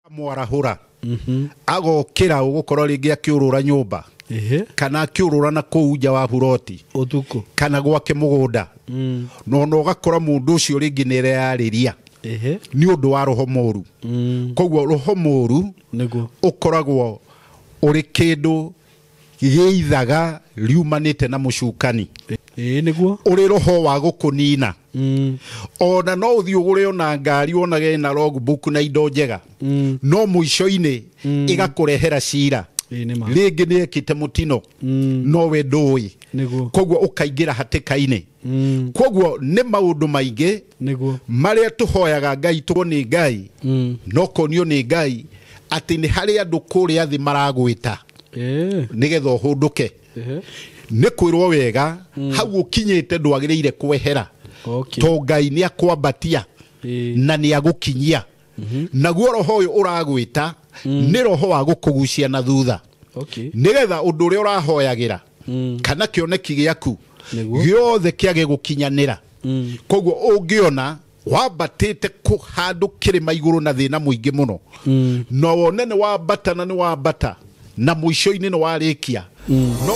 Mwarahura agokira ugukorwo ringi akiurura nyumba kana akiurura na kuu nja wa buroti utuko kana gwake mugunda no ugakora mundu ucio ringi nere yariria ni undu wa roho moru koguo roho moru niguo ukoragwo uri kindu giithaga riumanite na mucukani niguo uri roho wa gukunina ona no uthii ugure ona ngari onage na logbook na indo njega no muico-ini igakurehera cira ringi ni ekite mutino no we ndui koguo ukaingira hatika-ini koguo ni maundu maingi maria tuhoyaga Ngai tuo ni Ngai no konio ni Ngai ati ni hari andu kuria thi maragwita nigetha uhunduke ni kwirwo wega hau ukinyite ndwagiriire kwehera to Ngai ni akwambatia na ni agukinyia naguo roho uyu uragwita ni roho wa gukugucia na thutha nigetha undu uri urahoyagira kana kioneki giaku giothe kiage gukinyanira koguo ungiona wambatite ku handu kirima iguru na thina muingi muno no wone ni wambata na ni wambata na muico-ini ni warikia no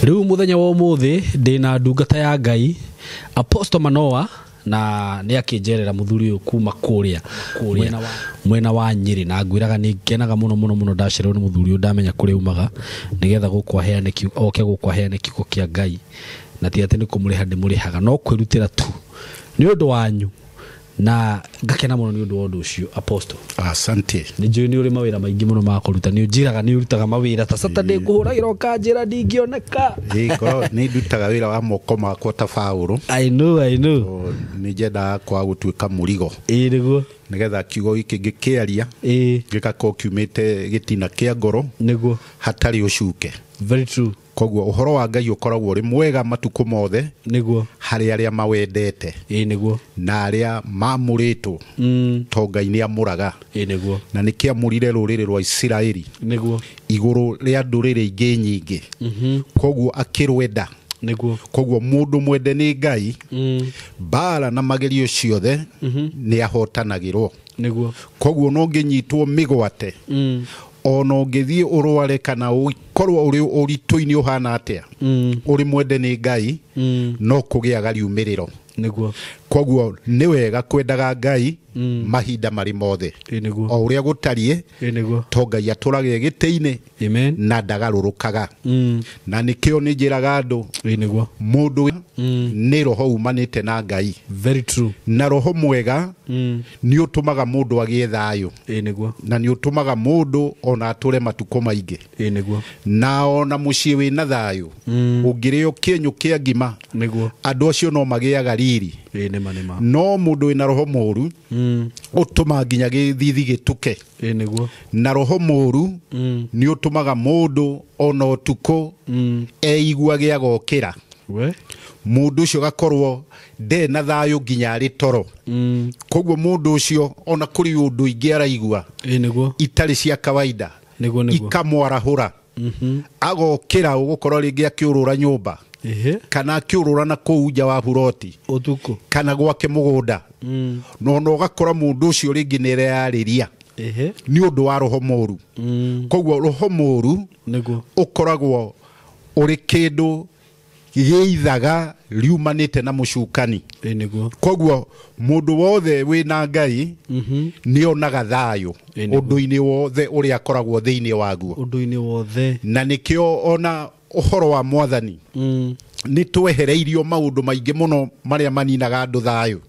riu muthenya wa umuthi ndina ndungata ya Ngai Apostle Manoa na ni akinjerera muthuri uyu kuma kuria mwena wa Nyeri na ngwiraga ni ngenaga muno ndacirwo ni muthuri uyu ndamenya kuri umaga nigetha gukwaheane oke gukwaheane kiko kia Ngai na ti ati ni kumuriha ndimurihaga no kwirutira tu ni undu wanyu na ngakena muno ni undu wa undu ucio Apostle. Asante. Ni njui ni uri mawira maingi muno ma kuruta ni njiraga ni urutaga mawira ta Saturday kuhuragira ukanjira ndingioneka iko ni ndutaga wira wa moko makwa ta Paulo. I know ni njenda kwa gutuika murigo niguo nigetha kiugo iki gikiaria gikako kiumite gitina kia ngoro niguo hatari ucuke. Very true. Koguo uhoro wa Ngai ukoragwo uri mwega matuku mothe niguo hari aria mawendete niguo na aria mamurito to Ngai ni amuraga niguo na nikiamurire ruriri rwa Isiraeli niguo iguru ria nduriri ingi nyingi koguo akirwenda niguo koguo mundu mwende ni Ngai bara na magerio ciothe ni ahotanagirwo niguo koguo no nginyitwo migwate ono ngithii urware kana ukorwo uri urito-ini uhana atia uri mwende ni Ngai no kugiaga riumiriro niguo koguo ni wega kwendaga Ngai mahinda mari mothe o uria gutarie to Ngai aturage giti-ini na ndagarurukaga na nikio ni njiraga andu mundu ni roho umanite na Ngai. Very true. Na roho mwega ni utumaga mundu agie thayu na ni utumaga mundu ona ature matuko maingi na ona mucii wina thayu ungirio kienyu kia ngima andu acio no magiaga riri no mundu wina roho moru utuma nginya githithi gituke na roho moru ni utumaga mundu ona utuko eiguage agokira mundu ucio gakorwo de na thayu nginya ari toro koguo mundu ucio ona kuri undu ingi araigua itari cia kawaida ikamwarahura agokira ugukorwo ringi akiurura nyumba kana akiurura na kuu nja wa buroti utuko kana gwake mugunda no ugakora mundu ucio ringi nere yariria ni undu wa roho moru koguo roho moru ukoragwo uri kindu giithaga riumanite na mucukani koguo mundu wothe wina Ngai ni onaga thayu undu-ini wothe uria akoragwo thiini waguo undu-ini wothe na nikio ona uhoro wa Mwathani ni twehereirio maundu maingi muno maria maninaga andu thayu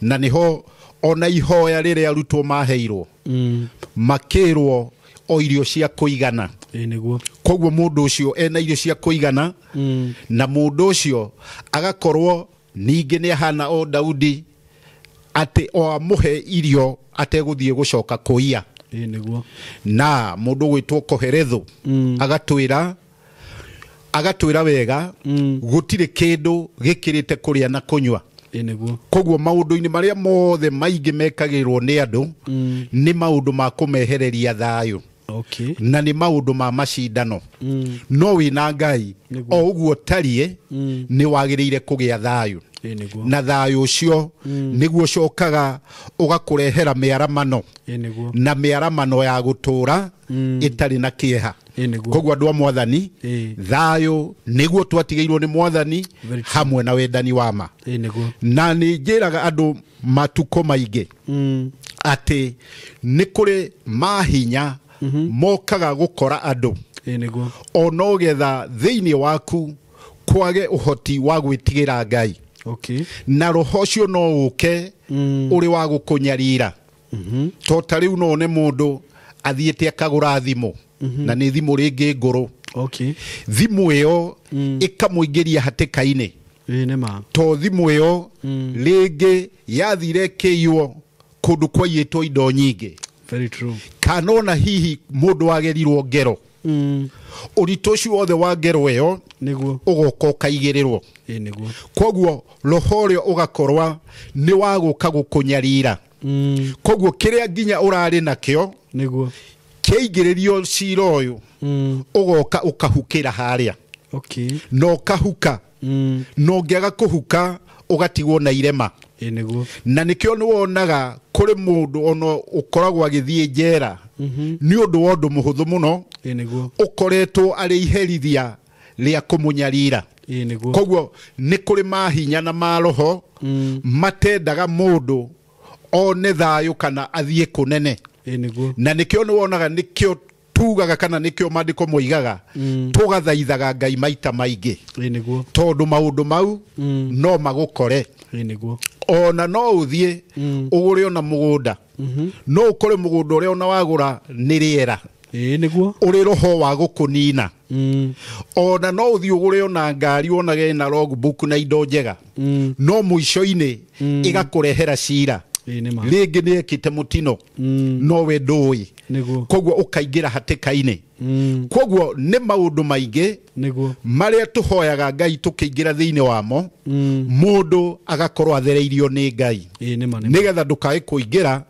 na niho ona ihoya riria arutwo maheirwo makirwo o irio cia kuigana koguo mundu ucio ena irio cia kuigana na mundu ucio agakorwo ningi ni ahana o Daudi ati o amuhe irio ateguthie gucoka kuia na mundu gwitwo Koheretho agatwira wega gutire kindu gikirite kuria na kunywa koguo maundu-ini maria mothe maingi mekagirwo ni andu ni maundu ma kumehereria thayu Okay. na nĩ maũndũ ma macindano no wĩna Ngai o ũguo tarie nĩ wagĩrĩire kũgĩa thayũ na thayũ ũcio nĩguo ũcokaga ũgakũrehera mĩaramano na mĩaramano ya gũtũũra ĩtarĩ na kĩeha. Koguo andũ a Mwathani thayũ nĩguo twatigĩirwo nĩ Mwathani hamwe na wendani wa ma. Na nĩ njĩraga andũ matukũ maingĩ atĩ nĩ kũrĩ mahinya mokaga gũkora andũ ona ũgetha thĩinĩ waku kwage ũhoti wa gwĩtigĩra Ngai. Na roho ũcio no ũke ũrĩ wa gũkũnyarira to ta rĩu no nĩ mũndũ athiĩte akagũra thimũ na nĩ thimũ rĩngĩ ngũrũ thimũ ĩyo ĩkamũingĩria hatĩka-inĩ to thimũ ĩyo rĩngĩ yathire kĩiywo kũndũ kwaiyĩtwo indo nyingĩ kana ona hihi mũndũ wagerirwo ngero ũritũ ũcio wothe wa ngero ĩyo ũgoka ũkaigĩrĩrwo. Koguo roho ũrĩa ũgakorwa nĩ wagũka gũkũnyarira. Koguo kĩrĩa nginya ũrarĩ nakĩo kĩaingĩrĩrio cira ũyũ ũgoka ũkahukĩra harĩa no ũkahuka no ũngĩaga kũhuka ũgatigwo na irema. Na nĩkĩo nĩ wonaga kũrĩ mũndũ ona ũkoragwo agĩthiĩ njera nĩ ũndũ wa ũndũ mũhũthũ mũno ũkoretwo arĩ iherithia rĩa kũmũnyarira. Koguo nĩ kũrĩ mahinya na maroho matendaga mũndũ one thayũ kana athiĩ kũnene. Na nĩkĩo nĩ wonaga nĩkĩo tugaga kana nĩkĩo maandĩko moigaga tũgathaithaga Ngai maita maingĩ tondũ maũndũ mau no magũkore. Ona no ũthiĩ ũgũre ona mũgũnda no ũkore mũgũnda ũrĩa ona wagũra nĩ rĩera ũrĩ roho wa gũkũnina. Ona no ũthiĩ ũgũre ona ngari onage na logbook na indo njega no mũico-inĩ ĩgakũrehera cira rĩngĩ nĩ ekĩte mũtino no we ndũĩ. Koguo ũkaingĩra hatĩka-inĩ. Koguo nĩ maũndũ maingĩ marĩa tũhoyaga Ngai tũkĩingĩra thĩinĩ wamo mũndũ agakorwo athereirio nĩ Ngai nĩgetha ndũkae kũingĩra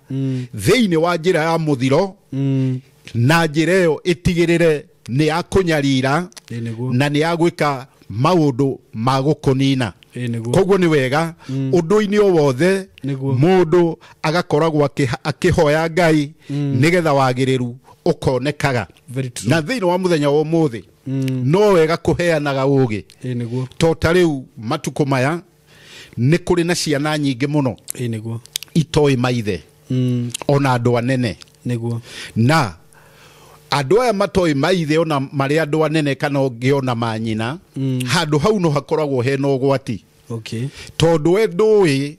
thĩinĩ wa njĩra ya mũthiro na njĩra ĩyo ĩtigĩrĩre nĩ ya kũnyarira na nĩ ya gwĩka maũndũ ma gũkũnina. Koguo nĩ wega ũndũ-inĩ o wothe mũndũ agakoragwo akĩhoya Ngai nĩgetha wagĩrĩru ũkonekaga. Na thĩinĩ wa mũthenya wa ũmũthĩ no wega kũheanaga ũgĩ to ta rĩu matukũ maya nĩ kũrĩ na ciana nyingĩ mũno itoĩ maithe ona andũ anene na andũ aya matoĩ maithe ona marĩ andũ anene kana ũngĩona manyina handũ hau no hakoragwo hena ũgwati tondũ we ndũĩ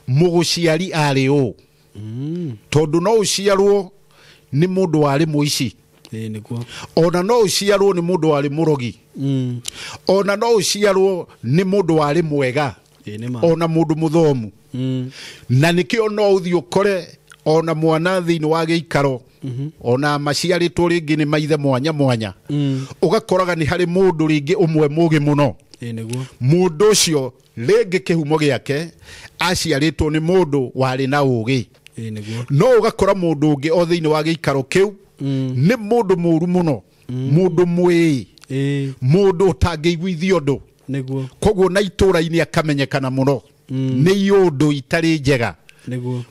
mũgũciari arĩ ũ tondũ no ũciarwo nĩ mũndũ warĩ mũici ona no ũciarwo nĩ mũndũ warĩ mũrogi ona no ũciarwo nĩ mũndũ warĩ mwega ona mũndũ mũthomu. Na nĩkĩo no ũthiĩ ũkore ona mwana thĩinĩ wa gĩikaro ona maciarĩtwo rĩngĩ nĩ maithe mwanya mwanya ũgakoraga nĩ harĩ mũndũ rĩngĩ ũmwe mũgĩ mũno mũndũ ũcio rĩngĩ kĩhumo gĩake aciarĩtwo nĩ mũndũ warĩ na ũgĩ no ũgakora mũndũ ũngĩ o thĩinĩ wa gĩikaro kĩu nĩ mũndũ mũru mũno mũndũ mwĩĩ mũndũ ũtangĩiguithio ũndũ. Koguo na itũũra-inĩ akamenyekana mũno nĩ iũndũ itarĩ njega.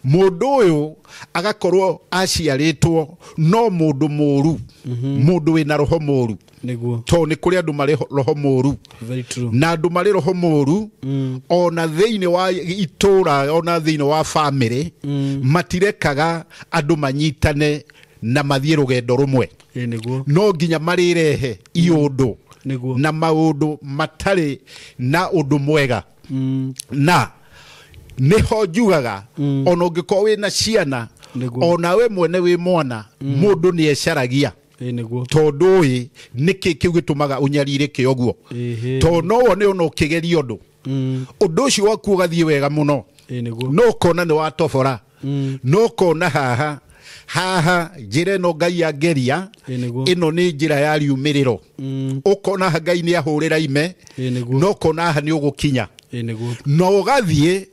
Mũndũ ũyũ agakorwo aciarĩtwo no mũndũ mũru mũndũ wĩna roho mũru to nĩ kũrĩ andũ marĩ roho mũru na andũ marĩ roho mũru ona thĩinĩ wa itũũra ona thĩinĩ wa bamĩrĩ matirekaga andũ manyitane na mathiĩ rũgendo rũmwe no nginya marĩrehe iũndũ na maũndũ matarĩ na ũndũ mwega. Na nĩho njugaga ona ũngĩkorwo wĩna ciana ona we mwene wĩ mwana mũndũ nĩ ecaragia tondũ ũĩ nĩkĩ kĩu gĩtũmaga ũnyarirĩke ũguo tondũ no wone ona ũkĩgeria ũndũ ũndũ ũcio waku ũgathiĩ wega mũno no ũkona nĩ watobora no ũkona haha njĩra ĩno Ngai angeria ĩno nĩ njĩra ya riumĩrĩro ũkona Ngai nĩ ahũrĩra ime no ũkona nĩ ũgũkinya no ũgathiĩ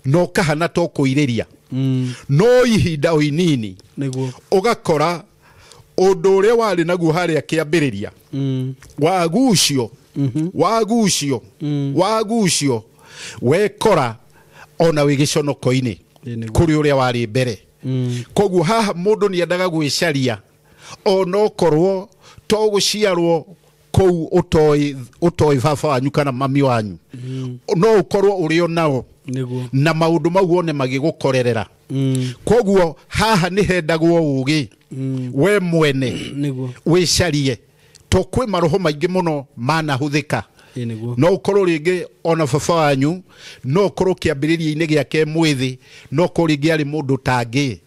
no kahana to kũirĩria no ihinda o inini ũgakora undu uria wari naguo haria kiambiriria wagucio wekora ona wigiconokoini kuri uria wari mbere koguo haha mundu ni endaga gwicaria ona okorwo to guciarwo kou utoi baba wanyu kana mami wanyu no ukorwo urio nao na maundu mau one magigukorerera koguo haha ni hendagwo ugi we mwene wicarie to kwi maroho maingi muno manahuthika no ukorwo ringi ona baba wanyu no ukorwo kiambiriria-ini giake mwithi no ukorwo ringi ari mundu tangi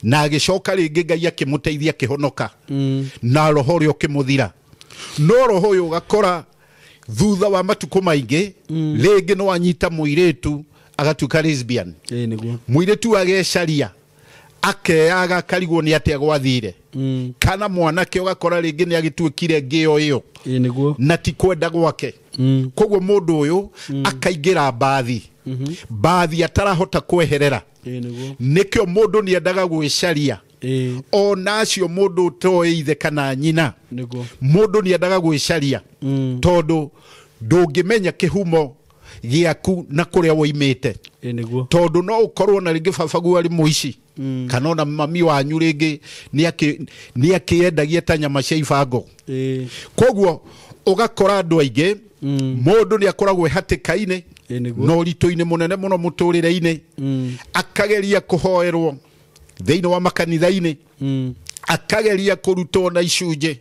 na agicoka ringi Ngai akimuteithia kihonoka na roho rio kimuthira no roho uyu ugakora thutha wa matuko maingi ringi no anyita muiretu agatuka lesbian muiretu agecaria akeaga karigwo ni atia gwathire kana mwanake ugakora ringi ni agituikire ngio iyo na ti kwenda gwake koguo mundu uyu akaingira bathi atarahota kweherera nikyo mundu ni endaga gwicaria ona acio mundu toi ithe kana nyina mundu ni endaga gwicaria tondu ndungimenya kihumo giaku na kuria woimite tondu no ukorwo na ringi babagu ari muici kana ona mami wanyu ringi ni akiendagia ta nyama cia ibango koguo ugakora andu aingi mundu ni akoragwo hatikaine no rito-ini munene muno muturire-ini akageria kuhoerwo thiini wa makanitha-ini akageria kurutwo na icunje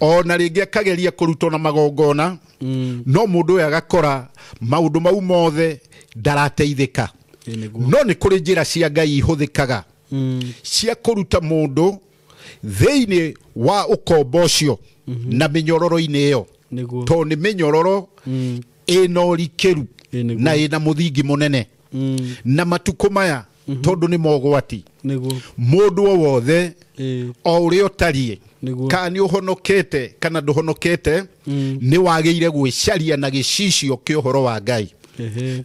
ona ringi akageria kurutwo na magongona no mundu uyu agakora maundu mau mothe ndarateithika no ni kuri njira cia Ngai ihuthikaga cia kuruta mundu thiini wa ukombo ucio na minyororo-ini iyo to ni minyororo ino rikiru na ina muthingi munene na matuko maya tondu ni mogwati mundu o wothe o uria utarie kana ni uhonokete kana nduhonokete ni wageire gwicaria na gicicio ki uhoro wa Ngai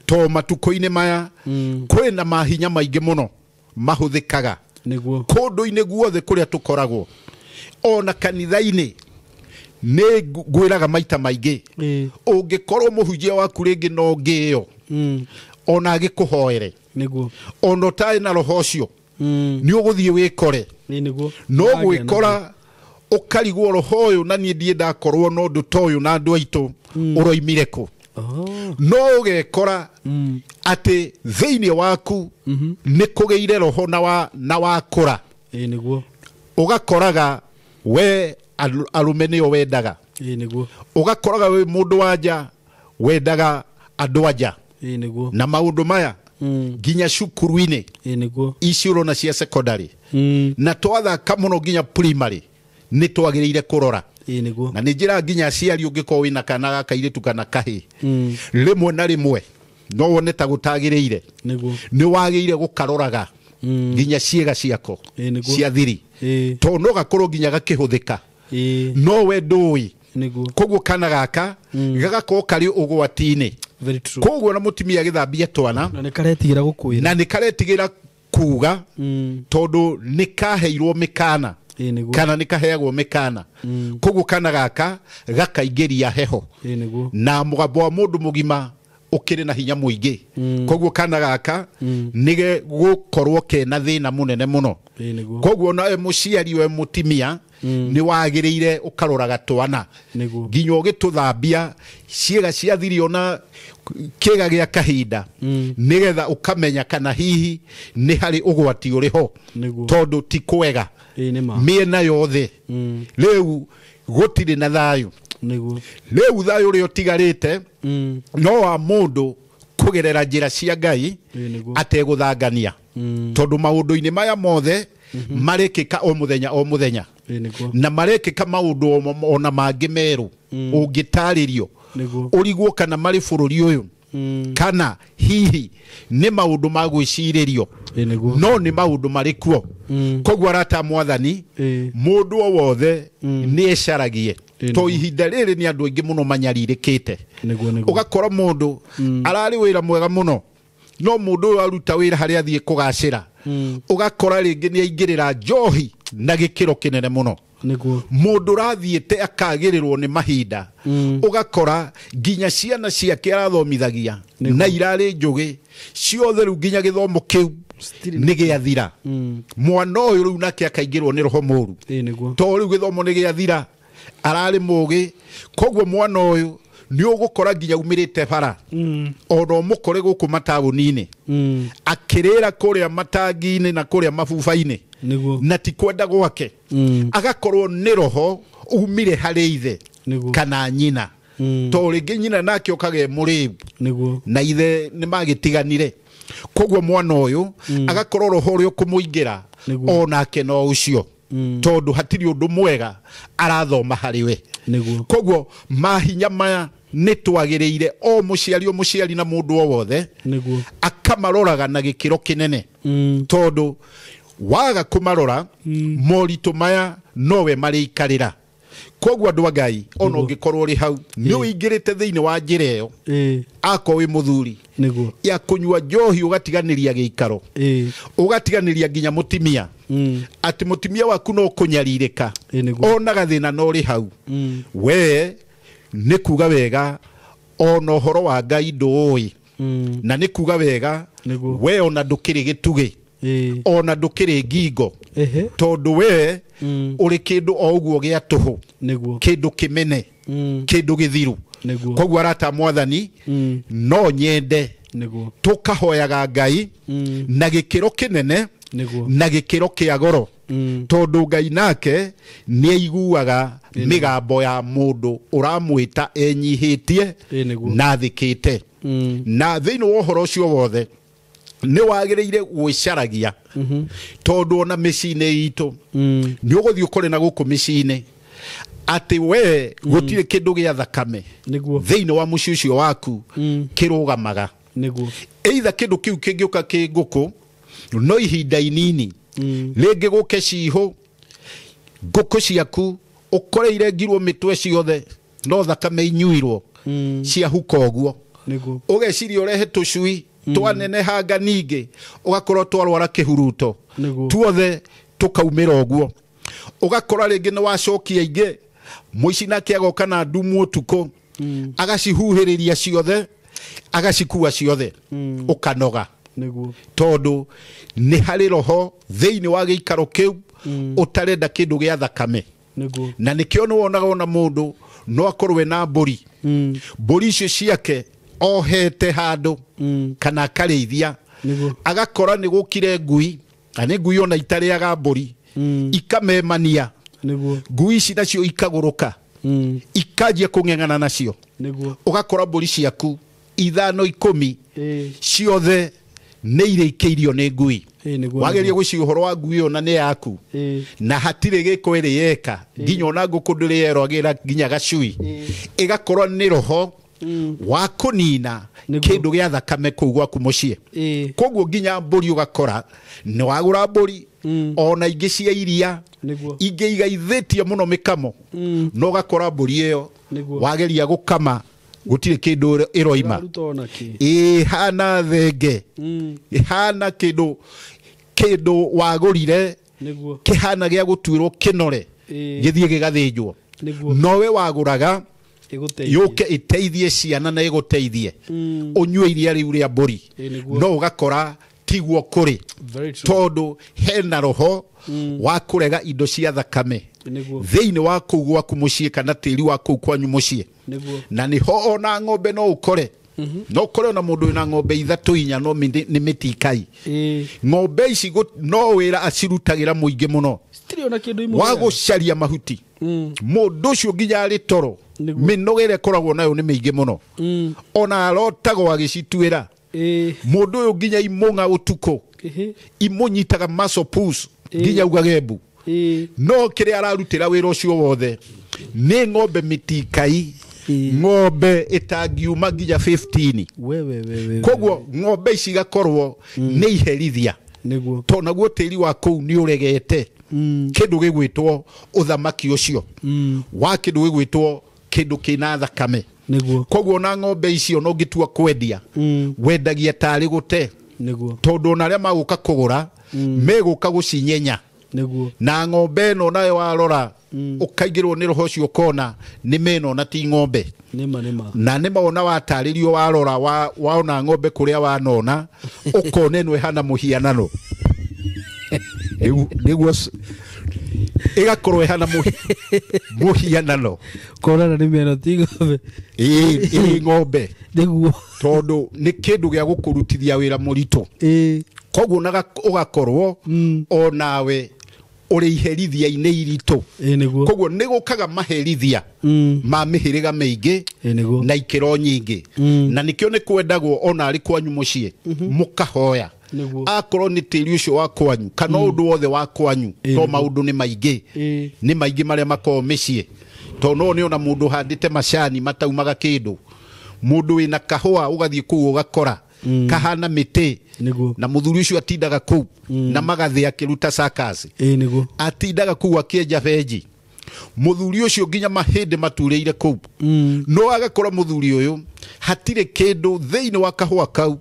to matuko-ini maya kwina mahinya maingi muno mahuthikaga kundu-ini guothe kuria tukoragwo ona kanitha-ini ni gwiraga maita maingi ungikorwo muhunjia waku ringi no ngio ona agikuhoere ona tai na roho ucio ni uguthie wikore no gwikora ukarigwo roho uyu na nie ndie ndakorwo no ndu toyu na andu aitu uroimire ku no ugekora ati thiini waku ni kugeire roho na wakura ugakoraga we arume nio wendaga ugakoraga we mundu wanja wendaga andu anja na maundu maya ginya cukuru-ini ici urona cia secondary na twathaka muno ginya primary ni twagiriire kurora na ni njira ginya aciari ungikorwo wina kana gakairitu kana kahi rimwe na rimwe no wone ta gutagiriire ni wagiire gukaroraga ginya ciega ciako cia thiri to no gakorwo ginya gakihuthika no we ndui koguo kana gaka gagakorwo kari ugwati-ini koguo na mutimia agithambia twana na ni karetigira kuga tondu ni kaheirwo mikana kana ni kaheagwo mikana koguo kana gaka gakaingiria heho na mugambo wa mundu mugima ukiri na hinya muingi koguo kana gaka nige gukorwo kena thina munene muno koguo na muciari we mutimia ni wagiriire ukaroraga twana ginya ugituthambia ciega cia thiri ona kiga gia kahinda nigetha ukamenya kana hihi ni hari ugwati uriho tondu ti kwega miena yothe riu gutiri na thayu riu thayu uri utigarite no wa mundu kugerera njira cia Ngai ateguthangania tondu maundu-ini maya mothe marekika o muthenya na marekika maundu ona mangi meru ungitaririo urigwo kana mari bururi uyu kana hihi ni maundu magwiciririo no ni maundu marikuo koguo arata mwathani mundu o wothe ni ecaragie to ihinda riri ni andu aingi muno manyaririkite ugakora mundu arari wira mwega muno no mundu aruta wira hari athie kugacira ugakora ringi ni aingirira njohi na gĩkĩro kĩnene mũno mũndũ rathiĩte akagĩrĩrwo nĩ mahinda ũgakora nginya ciana ciake arathomithagia na irarĩ njũgĩ ciothe rĩu nginya gĩthomo kĩu nĩ gĩathira mwana ũyũ rĩu nake akaingĩrwo nĩ roho mũru to rĩu gĩthomo nĩ gĩathira ararĩ mũgĩ koguo mwana ũyũ nĩ ũgũkora nginya umĩrĩte bara ona ũmũkore gũkũ mataũni-inĩ akĩrĩra kũrĩa matangi-inĩ na kũrĩa mabuba-inĩ na ti kwenda gwake agakorwo nĩ roho umire harĩ ithe kana nyina to rĩngĩ nyina nake okage mũrĩu na ithe nĩ magĩtiganire koguo mwana ũyũ agakorwo roho ũrĩa ũkũmũingĩra onake no ũcio tondũ hatirĩ ũndũ mwega arathoma harĩ we koguo mahinya maya nĩ twagĩrĩire o mũciari na mũndũ o wothe akamaroraga na gĩkĩro kĩnene tondũ waga kũmarora moritũ maya nowe marĩikarĩra koguo andũ a Ngai ona ũngĩkorwo ũrĩ hau nĩ ũingĩrĩte thĩinĩ wa njĩra ĩyo akorwo wĩ mũthuri ya kũnyua njohi ũgatiganĩria gĩikaro ũgatiganĩria nginya mũtimia atĩ mũtimia waku no kũnyarirĩka ona gathĩna no ũrĩ hau we nĩ kuga wega ona ũhoro wa Ngai ndũũĩ na nĩ kuga wega we ona ndũkĩrĩ gĩtugĩ ona ndũkĩrĩ ngingo tondũ we ũrĩ kĩndũ o ũguo gĩa tũhũ kĩndũ kĩmene kĩndũ gĩthiru koguo arata Mwathani no nyende tũkahoyaga Ngai na gĩkĩro kĩnene na gĩkĩro kĩa goro tondũ Ngai nake nĩ aiguaga mĩgambo ya mũndũ ũramwĩta enyihĩtie na thikĩte na thĩinĩ wa ũhoro ũcio wothe nĩ wagĩrĩire gwĩcaragia tondũ ona mĩciĩ-inĩ itũ nĩ ũgũthiĩ ũkore na gũkũ mĩciĩ-inĩ atĩ we gũtirĩ kĩndũ gĩa thakame thĩinĩ wa mũciĩ ũcio waku kĩrũgamaga either kĩndũ kĩu kĩngĩũka kĩ ngũkũ no ihinda inini rĩngĩ gũke cihũ ngũkũ ciaku ũkore irengirwo mĩtwe ciothe no thakame inyuirwo ciahuka ũguo ũgeciria ũrehe tũcui twanenehanga ningĩ ũgakorwo twarwara kĩhuruto tuothe tũkaumĩra ũguo ũgakora rĩngĩ nĩ wacokia ingĩ mũici nake agoka na ndumu ũtukũ agacihuhĩrĩria ciothe agacikua ciothe ũkanoga tondũ nĩ harĩ roho thĩinĩ wa gĩikaro kĩu ũtarenda kĩndũ gĩa thakame na nĩkĩo nĩ wonaga ona mũndũ no akorwe na mbũri mbũri icio ciake ohete handũ kana akarĩithia agakora nĩ gũkire ngui nĩ ngui ona itarĩaga mbũri ikamemania ngui ici nacio ikagũrũka ikanjia kũng'eng'ana nacio ũgakora mbũri ciaku 5-10 ciothe nĩ irĩikĩirio nĩ ngui wageria gwĩciria ũhoro wa ngui ona nĩ yaku na hatirĩ gĩko ĩrĩ yeka nginya ona ngũkũ ndĩrĩ yerogĩra nginya gacui ĩgakorwo nĩ roho wa kũnina kĩndũ gĩa thakame kũu gwaku mũciĩ koguo nginya mbũri ũgakora nĩ wagũra mbũri ona ingĩ cia iria ingĩ igaithĩtie mũno mĩkamo no ũgakora mbũri ĩyo wageria gũkama gũtirĩ kĩndũ ĩroima hana thenge hana kĩndũ wagũrire kĩhana gĩa gũtuĩrwo kĩnore gĩthiĩ gĩgathĩnjwo nowe wagũraga yũke ĩteithie ciana na ĩgũteithie ũnyue iria rĩu rĩa mbũri no ũgakora tiguo kũrĩ tondũ hena roho wa kũrega indo cia thakame thĩinĩ wa kũu gwaku mũciĩ kana tĩri wa kũu kwanyu mũciĩ na nĩho ona ng'ombe no ũkore no ũkore ona mũndũ wĩna ng'ombe 3-4 no nĩ mĩtikai ng'ombe ici no wĩra acirutagĩra mũingĩ mũno wa gũcaria mahuti mũndũ ũcio nginya arĩ toro mĩnoga ĩrĩa ĩkoragwo nayo nĩ mĩingĩ mũno ona arotagwo agĩcituĩra mũndũ ũyũ nginya imũng'a ũtukũ imũnyitaga muscle pulse nginya ugage mbu no kĩrĩa ararutĩra wĩra ũcio wothe nĩ ng'ombe mĩtikai ng'ombe ĩtangiuma nginya 15 koguo ng'ombe ici igakorwo nĩ iherithia to naguo tĩri wa kũu nĩ ũregete kĩndũ gĩgwĩtwo ũthamaki ũcio wa kĩndũ gĩgwĩtwo kĩndũ kĩna thakame koguo na ng'ombe icio no ngĩtua kwendia wendagia tarĩ gũte tondũ ona arĩa magũka kũgũra megũka gũcinyenya niguo na ng'ombe no nayo warora ukaigirwo ni roho cio kona ni meno na ti ng'ombe nima na nima ona wataririo warora waona ng'ombe kuria wanona ukone no hana muhianano niguo igakorwo hana muhianano korana ni meno ti ng'ombe ng'ombe niguo tondu ni kindu gia gukurutithia wira murito koguo naga ugakorwo onawe uri iherithia-inĩ iritũ koguo nĩ gũkaga maherithia ma mĩhĩrĩga mĩingĩ na ikĩro nyingĩ na nĩkĩo nĩ kwendagwo ona arĩ kwanyu mũciĩ mũkahoya akorwo nĩ tĩri ũcio wa kwanyu kana ũndũ wothe wa kwanyu to maũndũ nĩ maingĩ marĩa makoragwo mĩciĩ to no nĩ ona mũndũ handĩte macani mataumaga kĩndũ mũndũ wĩna kahũa ũgathiĩ kũu ũgakora kahana mĩtĩ na muthuri ucio atindaga kuu na magathĩ akĩruta circus atindaga kuu akĩenja benji muthuri ucio nginya mahĩndĩ maturĩire kuu no agakora muthuri ũyũ hatirĩ kĩndũ thĩinĩ wa kahũa kau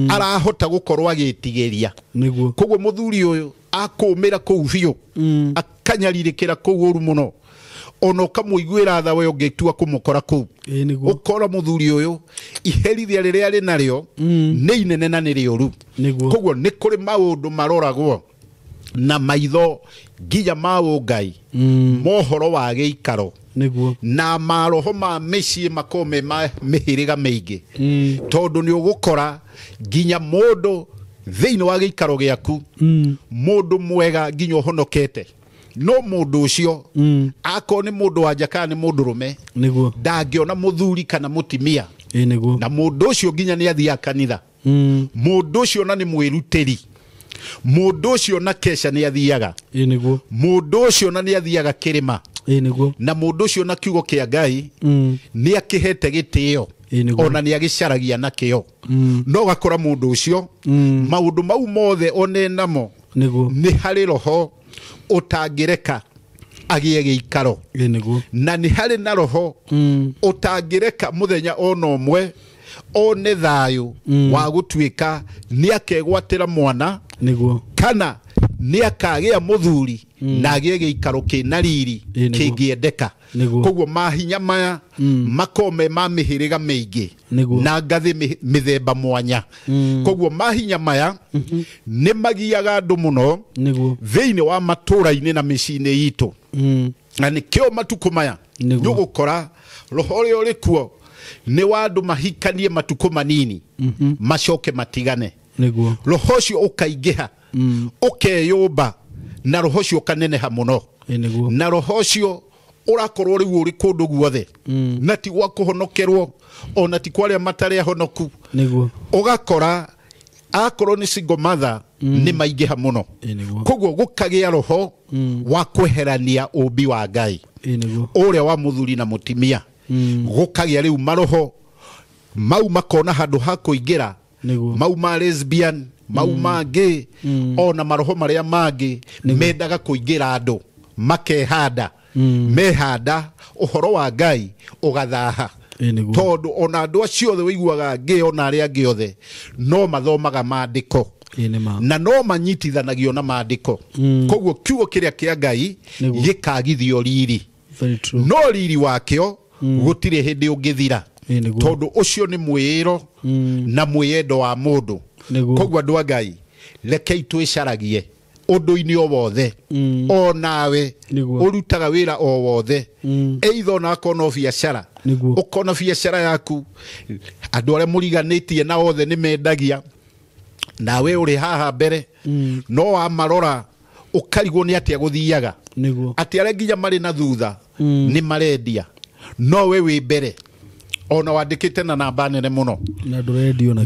arahota gũkorwo agĩtigĩria koguo muthuri ũyũ akũmĩra kuu biũ akanyarirĩkĩra kuu ũru mũno ono kamũiguĩra tha we ũngĩtua kũmũkora kuu ukora muthuri ũyũ iherithia rĩrĩa arĩ narĩo nĩ inene na nĩ rĩũru koguo nĩ kũrĩ maũndũ maroragwo na maitho nginya ma ũngai mohoro wa gĩikaro na maroho ma mĩciĩ makome ma mĩhĩrĩga mĩingĩ tondũ nĩ ũgũkora nginya mũndũ thĩinĩ wa gĩikaro gĩaku mũndũ mwega nginya ũhonokete no mũndũ ũcio akorwo nĩ mũndũ wanja kana nĩ mũndũrũme ndangĩona mũthuri kana mũtimia na mũndũ ũcio nginya nĩ athiaga kanitha mũndũ ũcio na nĩ mwĩrutĩri mũndũ ũcio na kesha nĩ athiaga mũndũ ũcio na nĩ athiaga kĩrĩma na mũndũ ũcio na kiugo kĩa Ngai nĩ akĩhete gĩtĩo ona nĩ agĩcaragia nakĩo no gakora mũndũ ũcio maũndũ mau mothe one namo nĩ harĩ roho utangireka agie gĩikaro na nĩ harĩ na roho utangireka muthenya ona ũmwe one thayũ wa gũtuĩka nĩ akegwatĩra mwana kana nĩ akagĩa mũthuri na agie gĩikaro kĩna riri kĩngĩendeka koguo mahinya maya makome ma mĩhĩrĩga mĩingĩ na ngathĩ mĩthemba mwanya koguo mahinya maya nĩ magiaga andũ mũno thĩinĩ wa matũũra-inĩ na mĩciĩ-inĩ itũ na nĩkĩo matukũ maya nĩ ũgũkora roho ũrĩa ũrĩ kuo nĩ wa andũ mahikanie matukũ manini macoke matigane roho ũcio ũkaingĩha ũkeyũmba na roho ũcio ũkaneneha mũno na roho ũcio urakorwo rĩu ũrĩ kũndũ guothe na ti gwa kũhonokerwo ona ti kwa arĩa matarĩ ahonoku ũgakora akorwo nĩ single mother nĩ maingĩha mũno koguo gũkagĩa roho wa kweherania ũmbi wa Ngai ũrĩa wa mũthuri na mũtimia gũkagĩa rĩu maroho mau makona handũ ha kũingĩra mau ma lesbian mau mangĩ ona maroho marĩa mangĩ mendaga kũingĩra andũ makehanda mehanda ũhoro wa Ngai ũgathaha tondũ ona andũ acio othe wĩiguaga ngĩ ona arĩa angĩ othe no mathomaga maandĩko na no manyitithanagio na maandĩko koguo kiugo kĩrĩa kĩa Ngai gĩkagithio riri no riri wakĩo gũtirĩ hĩndĩ ũngĩthira tondũ ũcio nĩ mwĩĩro na mwĩyendo wa mũndũ koguo andũ a Ngai rekei twĩcaragie ũndũ-inĩ o wothe o nawe ũrutaga wĩra o wothe either ona akorwo no biacara ũkona biacara yaku andũ arĩa mũriganĩtie na othe nĩ mendagia nawe ũrĩ haha mbere no wamarora ũkarigwo nĩ atĩa gũthiaga atĩ arĩa nginya marĩ na thutha nĩ marendia no we wĩ mbere ona wandĩkĩte na namba nene mũno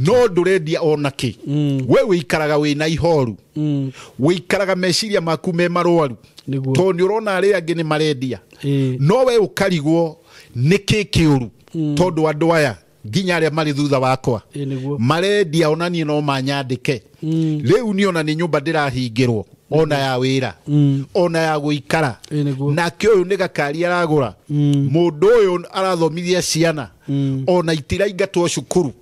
no ndũrendia ona kĩ we wĩikaraga wĩna ihoru wĩikaraga meciria maku me marwaru tondũ nĩ ũrona arĩa angĩ nĩ marendia no we ũkarigwo nĩ kĩ kĩũru tondũ andũ aya nginya arĩa marĩ thutha wakwa marendia ona niĩ no manyandĩke rĩu niĩ ona nĩ nyũmba ndĩrahingĩrwo ona ya wĩra ona ya gũikara nake ũyũ nĩ gakari aragũra mũndũ ũyũ arathomithia ciana ona itiraingatwo cukuru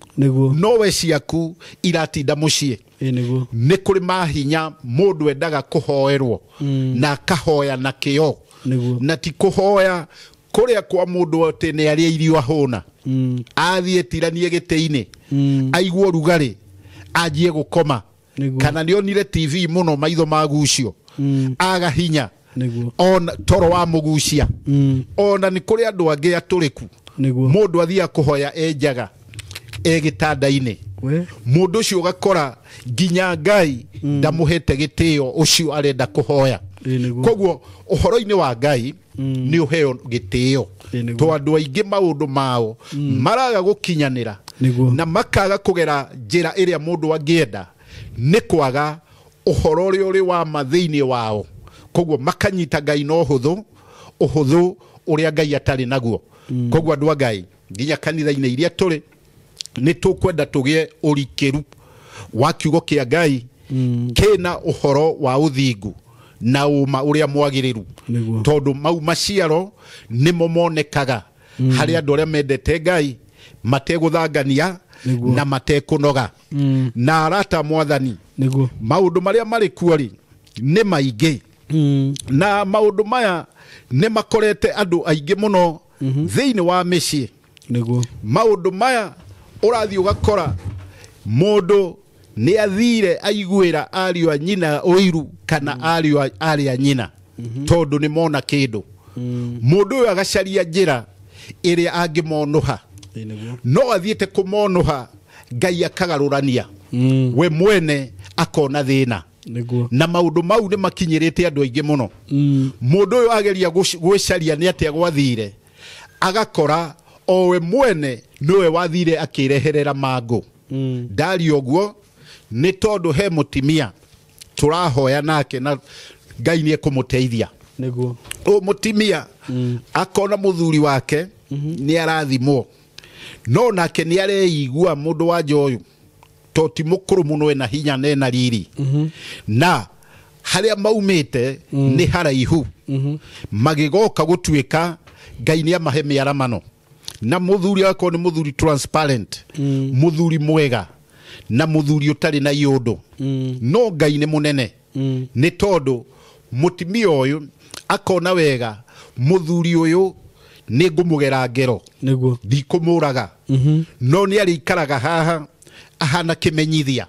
no we ciaku iratinda mũciĩ niguo nĩ kũrĩ mahinya mũndũ endaga kũhoerwo na kahoya na kĩo na ti kũhoya kũrĩa kwa mũndũ atĩ nĩ arĩa irio ahũna athiĩ tiranie gĩtĩ-inĩ aigua rugarĩ anjie gũkoma kana nĩ onire TV mũno maitho magucio aga hinya ona toro wa mũgucia ona nĩ kũrĩ andũ angĩ atũrĩku mũndũ athiĩ kũhoya enjaga gĩtanda-inĩ mũndũ ũcio ũgakora nginya Ngai ndamũhete gĩtĩo ũcio arenda kũhoya koguo ũhoro-inĩ wa Ngai nĩ ũheo gĩtĩo to andũ aingĩ maũndũ mao maraga gũkinyanĩra na makaga kũgera njĩra ĩrĩa mũndũ angĩenda nĩ kwaga ũhoro ũrĩa ũrĩ wa mathĩinĩ wao koguo makanyita Ngai na ũhũthũ ũrĩa Ngai atarĩ naguo koguo andũ a Ngai nginya kanitha-inĩ iria tũrĩ nĩ tũkwenda tũgĩe ũrikĩru wa kiugo kĩa Ngai kĩna ũhoro wa ũthingu na ũma ũrĩa mwagĩrĩru tondũ mau maciaro nĩmo monekaga harĩ andũ arĩa mendete Ngai mategũthangania na matekũnoga na arata mwathani maũndũ marĩa marĩ kuo rĩ nĩ maingĩ na maũndũ maya nĩ makorete andũ aingĩ mũno thĩinĩ wa mĩciĩ maũndũ maya ũrathiĩ ũgakora mũndũ nĩ athire aiguĩra ariũ a nyina ũiru kana ariũ a nyina tondũ nĩ mona kĩndũ mũndũ ũyũ agacaria njĩra ĩrĩa angĩmonoha no athiĩte kũmonoha Ngai akagarũrania we mwene akona thĩna na maũndũ mau nĩ makinyĩrĩte andũ aingĩ mũno mũndũ ũyũ ageria gwĩcaria nĩ atĩa gwathire agakora o we mwene nĩwe wathire akĩreherera mangũ ndari ũguo nĩ tondũ he mũtimia tũrahoya nake na Ngai nĩ ekũmũteithia o mũtimia akona mũthuri wake nĩ arathimwo no nake nĩ areigua mũndũ wa njoyu to ti mũkũrũ mũno ena hinya na ena riri na harĩa maumĩte nĩ haraihu magĩgoka gũtuĩka Ngai nĩ amahe mĩaramano na mũthuri akoo nĩ mũthuri transparent mũthuri mwega na mũthuri ũtarĩ na iũndũ no Ngai nĩ mũnene nĩ tondũ mũtimia ũyũ akona wega mũthuri ũyũ nĩ ngũmũgera ngero ndikũmũraga no nĩ arĩikaraga haha ahana kĩmenyithia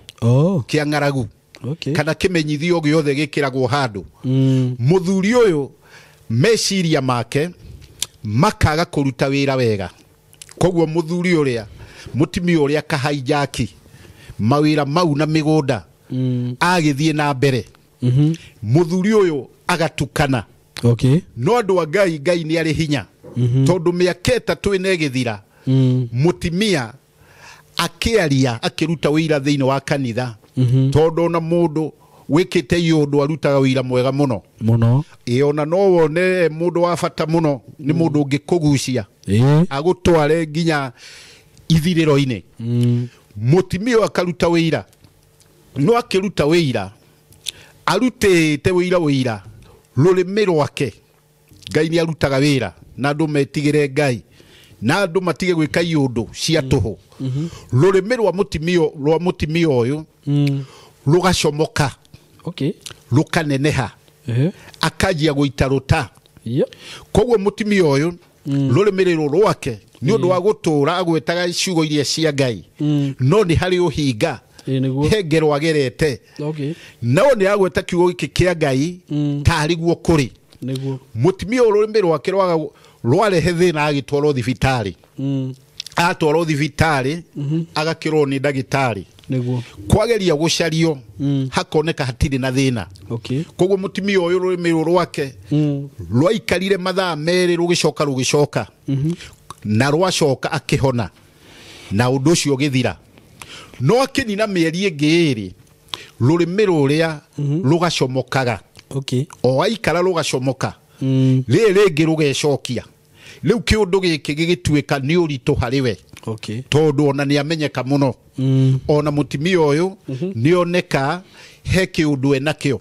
kĩa ng'aragu kana kĩmenyithia o gĩothe gĩkĩragwo handũ mũthuri ũyũ meciria make makaga kũruta wĩra wega koguo mũthuri ũrĩa mũtimia ũrĩa kahaijaki mawĩra mau na mĩgũnda agĩthiĩ na mbere mũthuri ũyũ agatukana no andũ a Ngai nĩ arĩ hinya tondũ mĩaka ĩtatũ ĩna ĩgĩthira mũtimia akĩaria akĩruta wĩra thĩinĩ wa kanitha tondũ ona mũndũ wĩkĩte iũndũ arutaga wĩra mwega mũno ona no wone mũndũ wa bata mũno nĩ mũndũ ũngĩkũgucia agũtware nginya ithirĩro-inĩ mũtimia akaruta wĩra no akĩruta wĩra arutĩte wĩra rũrĩmĩ rwake Ngai nĩ arutaga wĩra na andũ metigĩre Ngai na andũ matige gwĩka iũndũ cia tũhũ rũrĩmĩ rwa mũtimia ũyũ rũgacomoka rũkaneneha akanjia gũita rũta koguo mũtimia ũyũ rũrĩmĩ rwake nĩ ũndũ wa gũtũũra agwetaga ciugo iria cia Ngai no nĩ harĩ ũhinga he ngero agerete no nĩ agweta kiugo gĩkĩ kĩa Ngai tarĩ guo kũrĩ mũtimia ũyũ rũrĩmĩ rwake rwarehe thĩna agĩtwarwo thibitarĩ atwarwo thibitarĩ agakĩrwo nĩ ndagĩtarĩ kwageria gũcario hakoneka hatirĩ na thĩna koguo mũtimia ũyũ rũrĩmĩ rwake rwaikarire mathaa merĩ rũgĩcoka na rwacoka akĩhona na ũndũ ũcio ũgĩthira no akĩnina mĩeri ĩngĩ ĩrĩ rũrĩmĩ rũrĩa rũgacomokaga o aikara rũgacomoka rĩngĩ rũgecokia rĩu kĩũndũ gĩkĩ gĩgĩtuĩka nĩ ũritũ harĩ we tondũ ona nĩ amenyeka mũno ona mũtimia ũyũ nĩ oneka he kĩũndũ enakĩo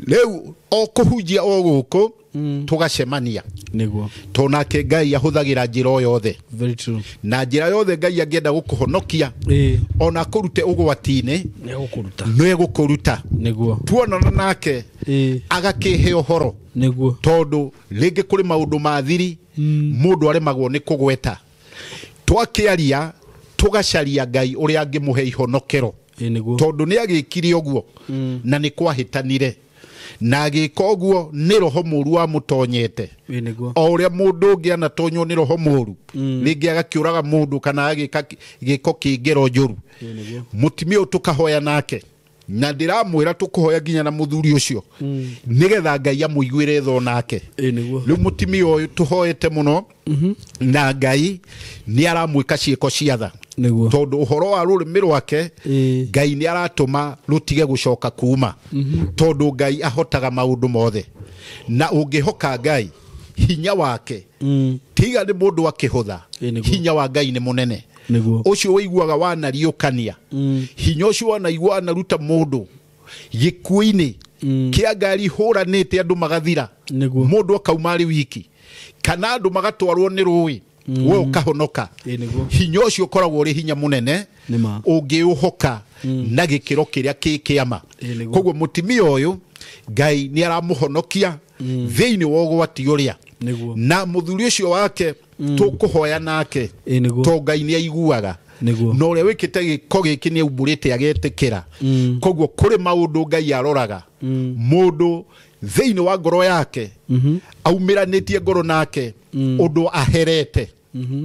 rĩu o kũhunjia o gũkũ tugacemania niguo tonake Ngai ahuthagira njira yothe very true na njira yothe Ngai angienda gukuhonokia ona kurute ugwatine ne gukuruta niguo tuonana nake agakihe uhoro niguo tondu ringi kuri maundu mathiri mundu aremagwo ni kugweta twakiaria tugacaria Ngai uria angimuhe ihonokero tondu ni agikire uguo na ni kwahitanire na agika uguo ni roho muru wa mutonyete o uria mundu ungi anatonywo ni roho muru ringi agakiuraga mundu kana agika giko kingero njuru mutimia utukahoya nake na ndiramwira tukuhoya nginya na muthuri ucio nigetha Ngai amuiguire tho nake riu mutimia uyu tuhoete muno na Ngai ni aramwika ciiko ciatha tondu uhoro wa rurimi rwake Ngai ni aratuma rutige gucoka kuma tondu Ngai ahotaga maundu mothe na ungihoka Ngai hinya wake tiga ni mundu akihutha hinya wa Ngai ni munene ucio wiguaga wanariukania hinya ucio wanaigua naruta mundu gikuini kia ngari huranite andu magathira mundu akaumari wiki kana andu magatwarwo ni ruwi we ukahonoka hinya ucio ukoragwo uri hinya munene ungiuhoka na gikiro kiria kikiama koguo mutimia uyu Ngai ni aramuhonokia thiini wa ugwati uria na muthuri ucio wake tukuhoya nake to Ngai ni aiguaga no uria wikite giko giki ni umburite agetikira koguo kuri maundu Ngai aroraga mundu thiini wa ngoro yake aumiranitie ngoro nake undu aherete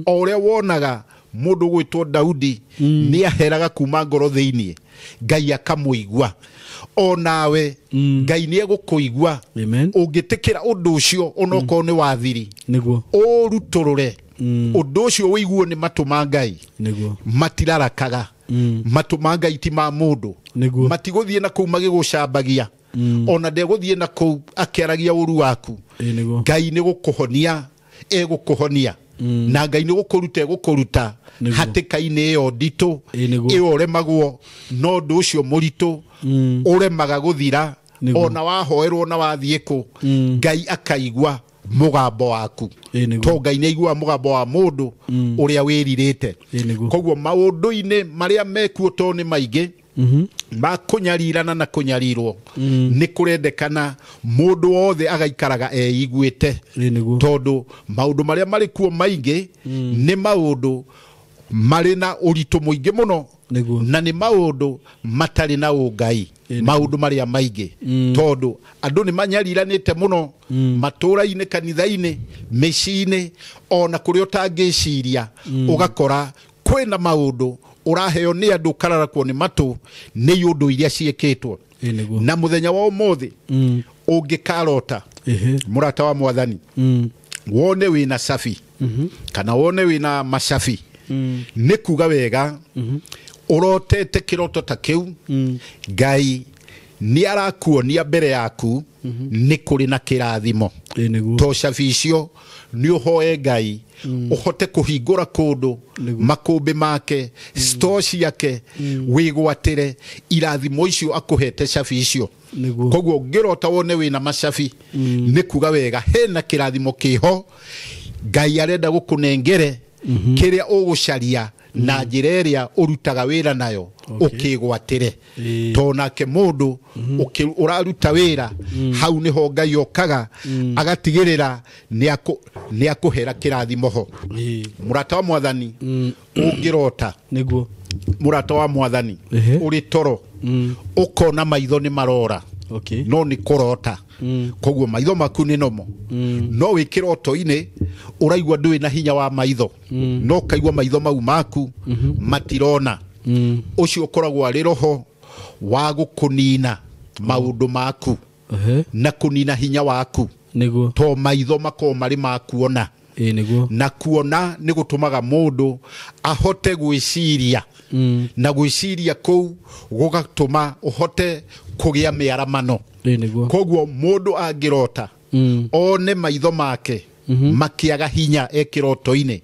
o uria wonaga mundu gwitwo Daudi ni aheraga kuma ngoro thiini Ngai akamuigua o nawe Ngai ni egukuigua ungitikira undu ucio onoko ni wathiri niguo uruturure undu ucio wiguo ni matuma Ngai niguo matirarakaga matuma Ngai ti ma mundu matiguthie na kuu magigucambagia ona ndeguthie na kuu akiaragia uru waku Ngai ni gukuhonia egukuhonia na Ngai ni gukuruta egukuruta hatikaine iyo nditu iyo remagwo no ndu ucio muritu uremaga guthira ona wahoerwo na wathie ku Ngai akaigua mugambo waku to Ngai ni aigua mugambo wa mundu uria wiririte koguo maundu-ine maria mekuo to ni maingi makunyarirana na kunyarirwo ni kurendekana mundu wothe agaikaraga eiguite tondu maundu maria mari kuo maingi ni maundu mari na uritu muingi muno na ni maundu matari na ungai maundu maria maingi tondu andu ni manyariranite muno matura-ine kanitha-ine micii-ine ona kuri utangiciria ugakora kwina maundu uraheo ni andu kararakwo ni matu ni undu iria cieketwo na muthenya wa umuthi ungikarota murata wa mwathani wone wina safi kana wone wina masafi ni kuga wega urotete kiroto ta kiu Ngai ni arakuonia mbere yaku ni kuri na kirathimo to saficio ni uhoe Ngai uhote kuhingura kundu makumbi make store ciake wigwatire irathimo icio akuhete saficio koguo ngirota wone wina masafi ni kuga wega hena kirathimo kiho Ngai arenda gukunengere kiria ugucaria na njira iria urutaga wira nayo ukigwatire tonake mundu uraruta wira hau niho Ngai okaga agatigirira ni akuhera kirathimo ho murata wa mwathani ungirota niguo murata wa mwathani uri toro ukona maitho ni marora no ni kurota koguo maitho maku ni nomo no wikiroto-ine uraigua ndui na hinya wa maitho no kaigua maitho mau maku matirona ucio ukoragwo ari roho wa gukunina maundu maku na kunina hinya waku niguo to maitho mako mari makuona niguo na kuona ni gutumaga mundu ahote gwiciria na gwiciria kou gugatuma uhote kugia miaramano koguo mundu angirota one maitho make makiaga hinya ekiroto-ine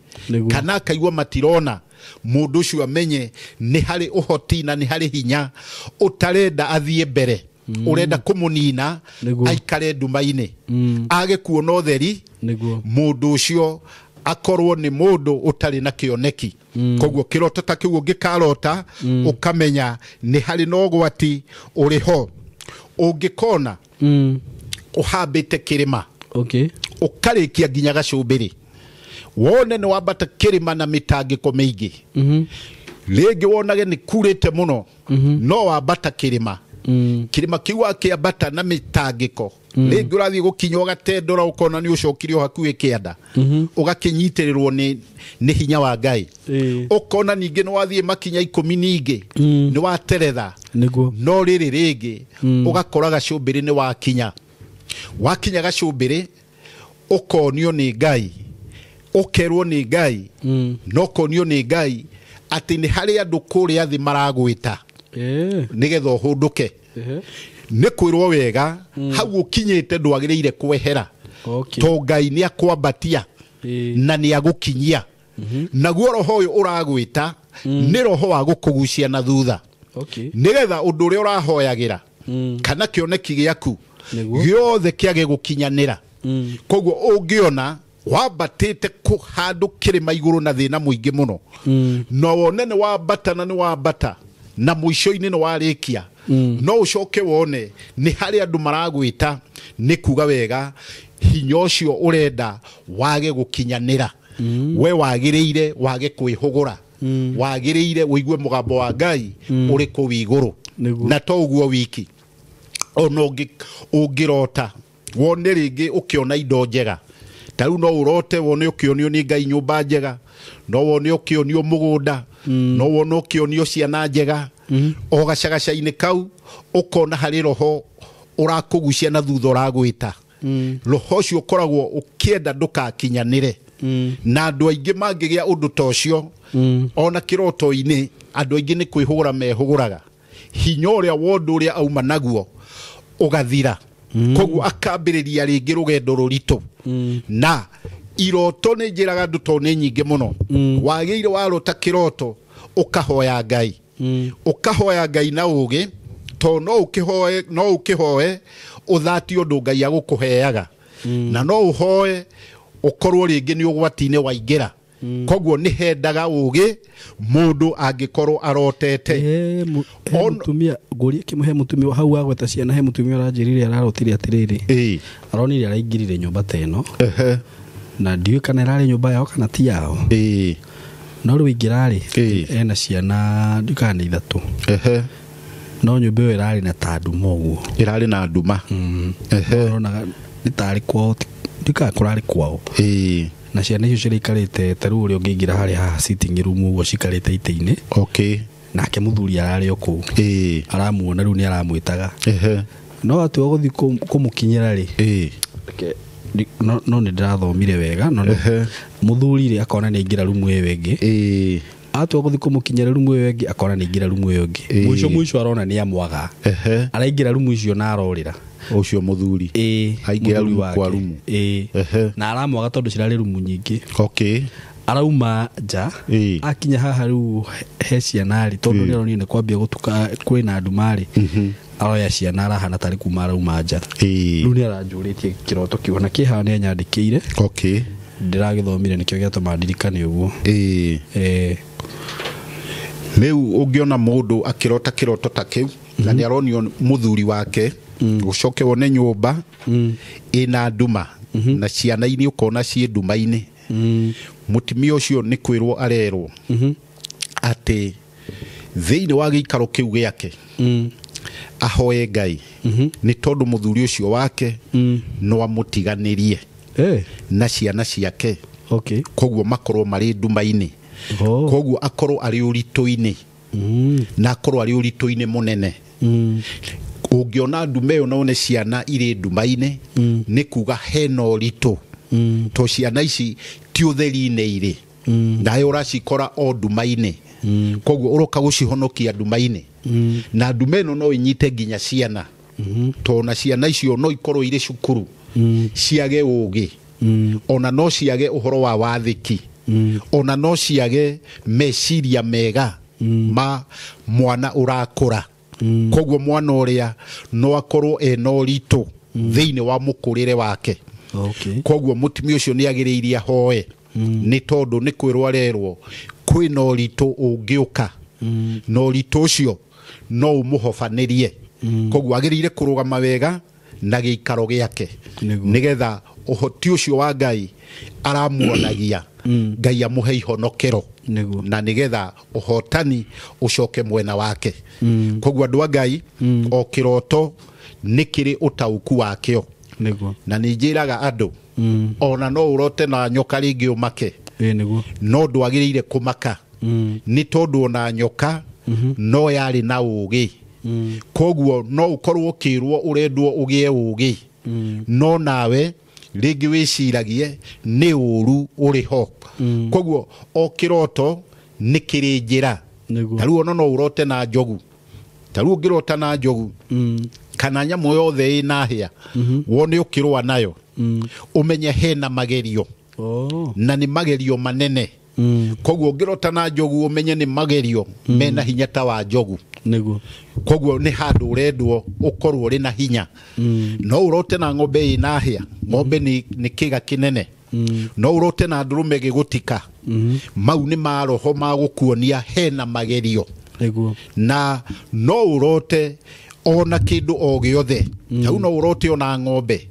kana kaigua matirona mundu ucio amenye ni hari uhoti na ni hari hinya utarenda athie mbere urenda kumunina aikare nduma-ini age kuona utheri mundu ucio akorwo ni mundu utari na kioneki koguo kiroto ta kiu ngikarota ukamenya ni hari no gwati uriho ungikona uhambite kirima ukarikia nginya gacumbiri wone ni wambata kirima na mitangiko mingi rĩngĩ wonage nĩ kurĩte mũno no wambata kĩrĩma kĩrĩma kĩu wakĩambata na mĩtangĩko rĩngĩ ũrathiĩ gũkinya ũgatendora ũkona nĩ ũcokirio hakuhĩ kĩanda ũgakĩnyitĩrĩrwo nĩ hinya wa Ngai ũkona ningĩ nĩ wathiĩ makinya 10 ningĩ nĩ wateretha no rĩrĩ rĩngĩ ũgakora gacumbĩrĩ nĩ wakinya gacumbĩrĩ ũkonio nĩ Ngai ũkerwo nĩ Ngai no konio nĩ Ngai ati ni hari andu kuria thi maragwita nigetha uhunduke ni kwirwo wega hau ukinyite ndwagiriire kwehera to Ngai ni akwambatia na ni agukinyia naguo roho uyu uragwita ni roho wa gukugucia na thutha nigetha undu uri urahoyagira kana kioneki giaku giothe kiage gukinyanira koguo ungiona wambatite handu kirima iguru na thina muingi muno no wone ni wambata na ni wambata na muico-ini ni warikia no ucoke wone ni hari andu maragwita ni kuga wega hinya ucio urenda wage gukinyanira we wagiriire wage kwihugura wagiriire wigue mugambo wa Ngai uri ku iguru na to uguo wiki ono ungirota wone ringi ukiona indo njega taru no urote wone ukionio ni Ngai nyumba njega no wone ukionio mugunda no wone ukionio ciana njega o gacagaca-ini kau ukona hari roho urakugucia na thutha uragwita roho ucio ukoragwo ukienda ndukakinyanire na andu aingi mangigia undu ta ucio ona kiroto-ini andu aingi ni kwihugura mehuguraga hinya uria wondu uria auma naguo ugathira koguo akambiriria ringi rugendo ruritu na iroto ni njiraga ndu to ni nyingi muno wagiire warota kiroto ukahoya Ngai na ugi to no ukihoe uthati undu Ngai agukuheaga na no uhoe ukorwo ringi ni ugwati-ini waingira koguo ni hendaga ugi mundu angikorwo arotete mutumia nguri kimuhe mutumia hau wagweta ciana he mutumia aranjirire ararotire atiriri aronire araingirire nyumba teno na ndiwe kana irari nyumba yao kana ti yao no riu ingirari ena ciana ndukana ithatu no nyumba iyo irari na tanduma uguo irari na nduma urona nitari kwao ndukana kurari kwao na ciana icio cirikarite taru uria ungingira hari ha sitting room uguo cikarite ite-ini nake muthuri arari o kuu aramuona riu ni aramwitaga no atu guthi kumukinyira ri no ni ndirathomire wega no muthuri ri akona ni ingira rumu iyo wengi atu guthi kumukinyira rumu iyo wengi akona ni ingira rumu iyo wengi mwisho arona ni amwaga araingira rumu icio na arorira ucio muthuri aingira rumu kwa rumu na aramwaga tondu cirari rumu nyingi arauma nja akinya haha riu he cianari tondu ni aronire kwambia gutuka kwina ndumari aroya ciana arahana tari kuma arauma nja riu ni aranjuritie kiroto kiona kiha ni nyandikire ndiragithomire nikio giatuma ndirikane uguo riu ungiona mundu akirota kiroto ta kiu na ni aronio muthuri wake ucoke wone nyumba ina nduma na ciana ini ukona cie nduma-ini mutumia ucio ni kwirwo arerwo ati thiini wa giikaro kiu giake ahoye Ngai ni tondu muthuri ucio wake no amutiganirie na ciana ciake koguo makorwo mari nduma-ini koguo akorwo ari uritu-ini na akorwo ari uritu-ini munene ungiona ndume yo none ciana iri nduma-ini ni kuga hena uritu to ciana ici ti utheri-ini iri nawe uracikora o nduma-ini koguo uroka gucihonokia nduma-ini na ndume ino no inyite nginya ciana to na ciana icio no ikorwo iri cukuru ciage ugi ona no ciage uhoro wa wathiki ona no ciage meciria mega ma mwana urakura koguo mwana uria no akorwo ena ũritũ thĩinĩ wa mũkũrĩre wake koguo mũtumia ũcio nĩ agĩrĩire ahoe nĩ tondũ nĩ kwĩrwo arerwo kwĩna ũritũ ũngĩũka na ũritũ ũcio no ũmũhobanĩrie koguo agĩrĩire kũrũgama wega na gĩikaro gĩake nĩgetha ũhoti ũcio wa Ngai aramuonagia Ngai amũhe ihonokero na nĩgetha ũhotani ũcoke mwena wake koguo andũ a Ngai o kĩroto nĩ kĩrĩ ũtaũku wakĩo na nĩ njĩraga andũ ona no ũrote na nyoka rĩngĩ ũmake no ndwagĩrĩire kũmaka nĩ tondũ ona nyoka no yarĩ na ũũgĩ koguo no ũkorwo ũkĩrwo ũrendwo ũgĩe ũũgĩ no nawe rĩngĩ wĩciragie nĩ ũũru ũrĩ ho koguo o kĩroto nĩ kĩrĩ njĩra tarĩu ona no ũrote na njogu tarĩu ũngĩrota na njogu kana nyamũ yothe ĩna hĩa wone ũkĩrũa nayo ũmenye hena magerio na nĩ magerio manene koguo ũngĩrota na njogu ũmenye nĩ magerio mena hinya ta wa njogu koguo nĩ handũ ũrendwo ũkorwo ũrĩ na hinya no ũrote na ng'ombe ĩna hĩa ng'ombe nĩ kĩga kĩnene no ũrote na ndũrũme gĩgũtika mau nĩ maroho magũkuonia hena magerio na no ũrote ona kĩndũ o gĩothe hau no ũrote ona ng'ombe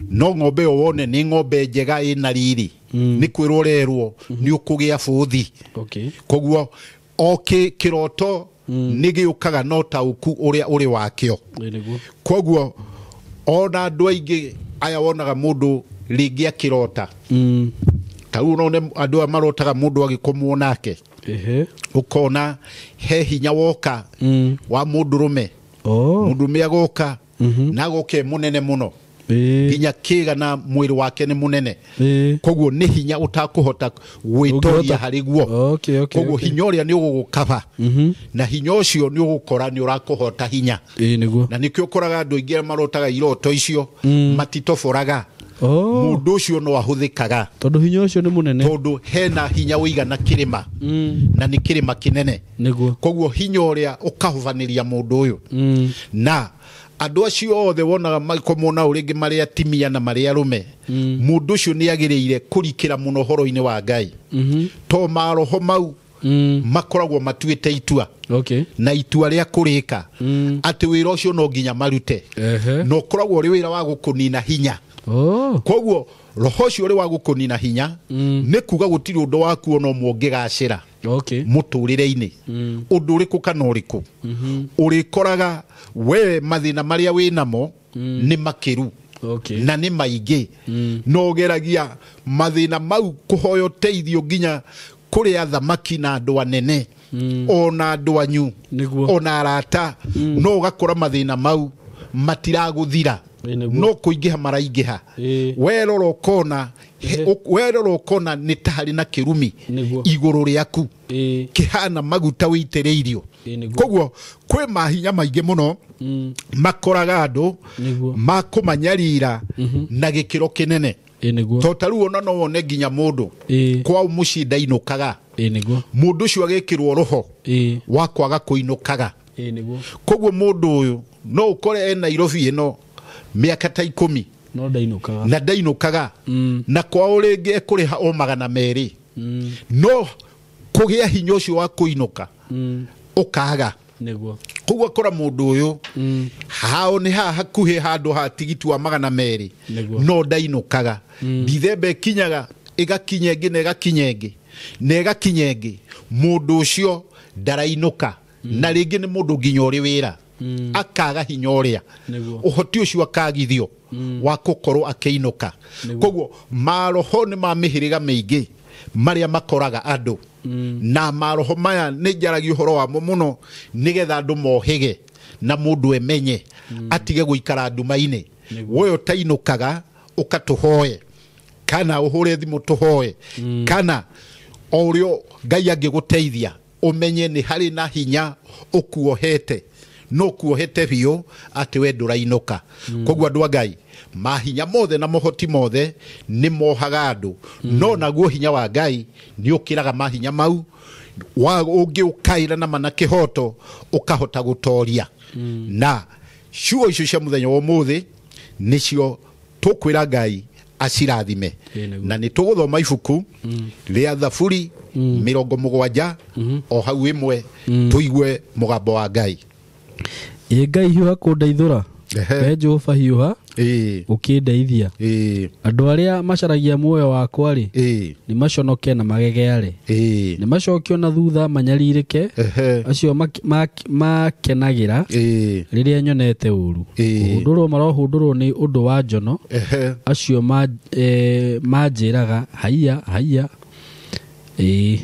no ng'ombe ĩyo wone nĩ ng'ombe njega ĩna riri nĩ kwĩrwo ũrerwo nĩ ũkũgĩa bũthi koguo o kĩroto nĩ gĩũkaga no taũku ũrĩa ũrĩ wakĩo koguo ona andũ aingĩ aya wonaga mũndũ rĩngĩ akĩrota tarĩu no andũ aya marotaga mũndũ agĩkomwo nake ũkona he hinya woka wa mũndũrũme mũndũrũme agoka na agoke mũnene mũno hinya kĩga na mwĩrĩ wake nĩ mũnene koguo nĩ hinya ũtakũhota gwĩtoria harĩ guo koguo hinya ũrĩa nĩ ũgũgũkaba na hinya ũcio nĩ ũgũkora nĩ ũrakũhota hinya na nĩkĩo ũkoraga andũ aingĩ marotaga iroto icio matitoboraga mũndũ ũcio no ahũthĩkaga tondũ hinya ũcio nĩ mũnene tondũ hena hinya ũigana kĩrĩma na nĩ kĩrĩma kĩnene koguo hinya ũrĩa ũkahobanĩria mũndũ ũyũ na andũ acio othe wonaga makomwo na ũrĩngĩ marĩa atimia na marĩa arũme mũndũ ũcio nĩ agĩrĩire kũrikĩra mũno ũhoro-inĩ wa Ngai to maroho mau makoragwo matuĩte itua na itua rĩa kũrĩka atĩ wĩra ũcio no nginya marute no ũkoragwo ũrĩ wĩra wa gũkũnina hinya koguo roho ũcio ũrĩ wa gũkũnina hinya nĩ kuga gũtirĩ ũndũ waku ona ũmwe ũngĩgacĩra mũtũrĩre-inĩ ũndũ ũrĩkũ kana ũrĩkũ ũrĩkoraga we mathĩna marĩa wĩ namo nĩ makĩru na nĩ maingĩ no geragia mathĩna mau kũhoya ũteithio nginya kũrĩ athamaki na andũ anene ona andũ anyu ona arata no ũgakora mathĩna mau matiragũthira no kũingĩha maraingĩha werora ũkona nĩ ta harĩ na kĩrumi igũrũ rĩaku kĩhana maguta wĩitĩrĩirio koguo kwĩ mahinya maingĩ mũno makoraga andũ makũmanyarira na gĩkĩro kĩnene to tarĩu ona no wone nginya mũndũ kwao mũciĩ ndainũkaga mũndũ ũcio agĩkĩrwo roho wa kwaga kũinũkaga koguo mũndũ ũyũ no ũkore ena Nairobi ĩno mĩaka ta 10 na ndainũkaga na kwao rĩngĩ kũrĩha o 200 no kũgĩa hinya ũcio wa kũinũka ũkaga koguo akora mũndũ ũyũ hao nĩ haha hakuhĩ handũ ha tigiti wa 200 no ndainũkaga Dithemba ĩkinyaga ĩgakinya ĩngĩ na ĩgakinya ĩngĩ na ĩgakinya ĩngĩ mũndũ ũcio ndarainũka na rĩngĩ nĩ mũndũ nginya ũrĩ wĩra akaga hinya ũrĩa ũhoti ũcio akagithio wa gũkorwo akĩinũka koguo maroho nĩ mamĩhĩrĩga mĩingĩ marĩa makoraga andũ na maroho maya nĩ njaragia ũhoro wamo mũno nĩgetha andũ mohĩge na mũndũ emenye atige gũikara nduma-inĩ we ũtainũkaga ũkatũhoe kana ũhũre thimũ tũhoe kana o ũrĩa Ngai angĩgũteithia ũmenye nĩ harĩ na hinya ũkuohete no kuohete biũ atĩ we ndũrainũka koguo andũ a Ngai mahinya mothe na mohoti mothe nĩ mohaga andũ no naguo hinya wa Ngai nĩ ũkĩraga mahinya mau wa ungi ukaira na mana kihoto ukahota gutoria na ciugo icio cia muthenya wa umuthi nicio tukwira Ngai acirathime na ni tuguthoma ibuku ria Thaburi 70 o hau imwe tuigue mugambo wa Ngai. Ngai hiuha kundeithura we Jehova hiuha ukindeithia andu aria macaragia muoyo wakwa ri ni maconoke na magegeare ni macokio na thutha manyaririke acio makenagira riria nyonete uru uhundurwo marohundurwo ni undu wa njono acio manjiraga haiya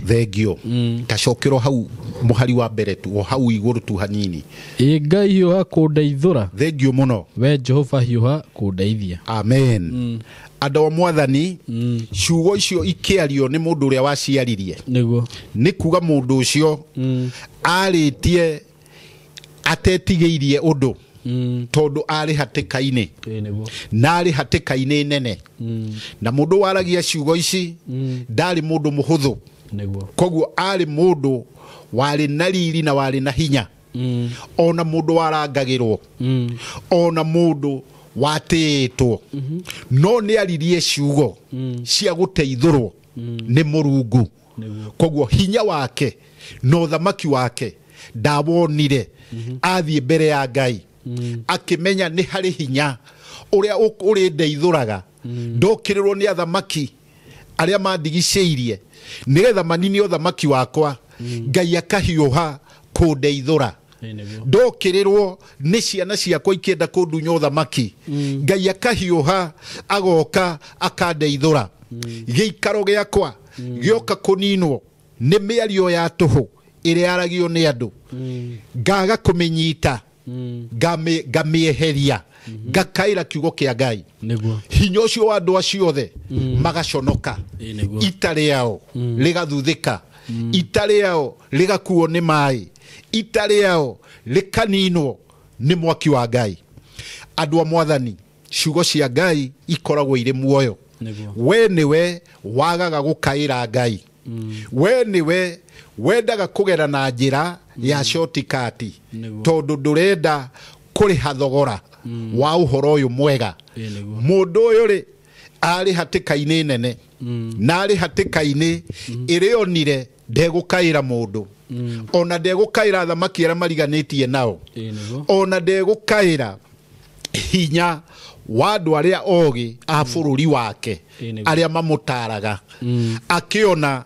thengio kacokero hau muhari wa mbere tu o hau iguru tu hanini. Ngai hiuha kundeithura thengio muno we Jehova hiuha kundeithia. Amen. Andu mwathani ciugo icio ikiario ni mundu uria waciaririe niguo ni kuga mundu ucio aritie atetigeirie undu tondu ari hatikaini na ari hatikaini nene na mundu waragia ciugo ici ndari mundu muhuthu koguo ari mundu wari na riri na wari na hinya ona mundu warangagirwo ona mundu watitwo no ni aririe ciugo cia guteithurwo ni Murungu koguo hinya wake no thamaki wake ndawonire athie mbere ya Ngai akimenya ni hari hinya uria uri ndeithuraga ndokirirwo ni athamaki aria mandigiceirie nigetha manini othamaki wakwa Ngai akahiuha kundeithura ndokirirwo ni ciana ciakwa ikenda kundunya uthamaki Ngai akahiuha agoka akandeithura giikaro giakwa gioka kuninwo ni miario ya tuhu iria yaragio ni andu ngaga kumenyita ngamieheria ngakaira kiugo kia Ngai hinya ucio wa andu acio othe magaconoka itari yao ligathuthika itari yao ligakuo ni mai itari yao likaninwo ni mwaki wa Ngai. Andu a mwathani ciugo cia Ngai ikoragwo ire muoyo we niwe wagaga gukaira Ngai we niwe wendaga kugera na njira ya shortcut tondu ndurenda kuriha thogora wa uhoro uyu mwega mundu uyu ri ari hatikaini nene na ari hatikaini irionire ndegukaira mundu ona ndegukaira thamaki aria mariganitie nao ona ndegukaira hinya wa andu aria ogi a bururi wake aria mamutaraga akiona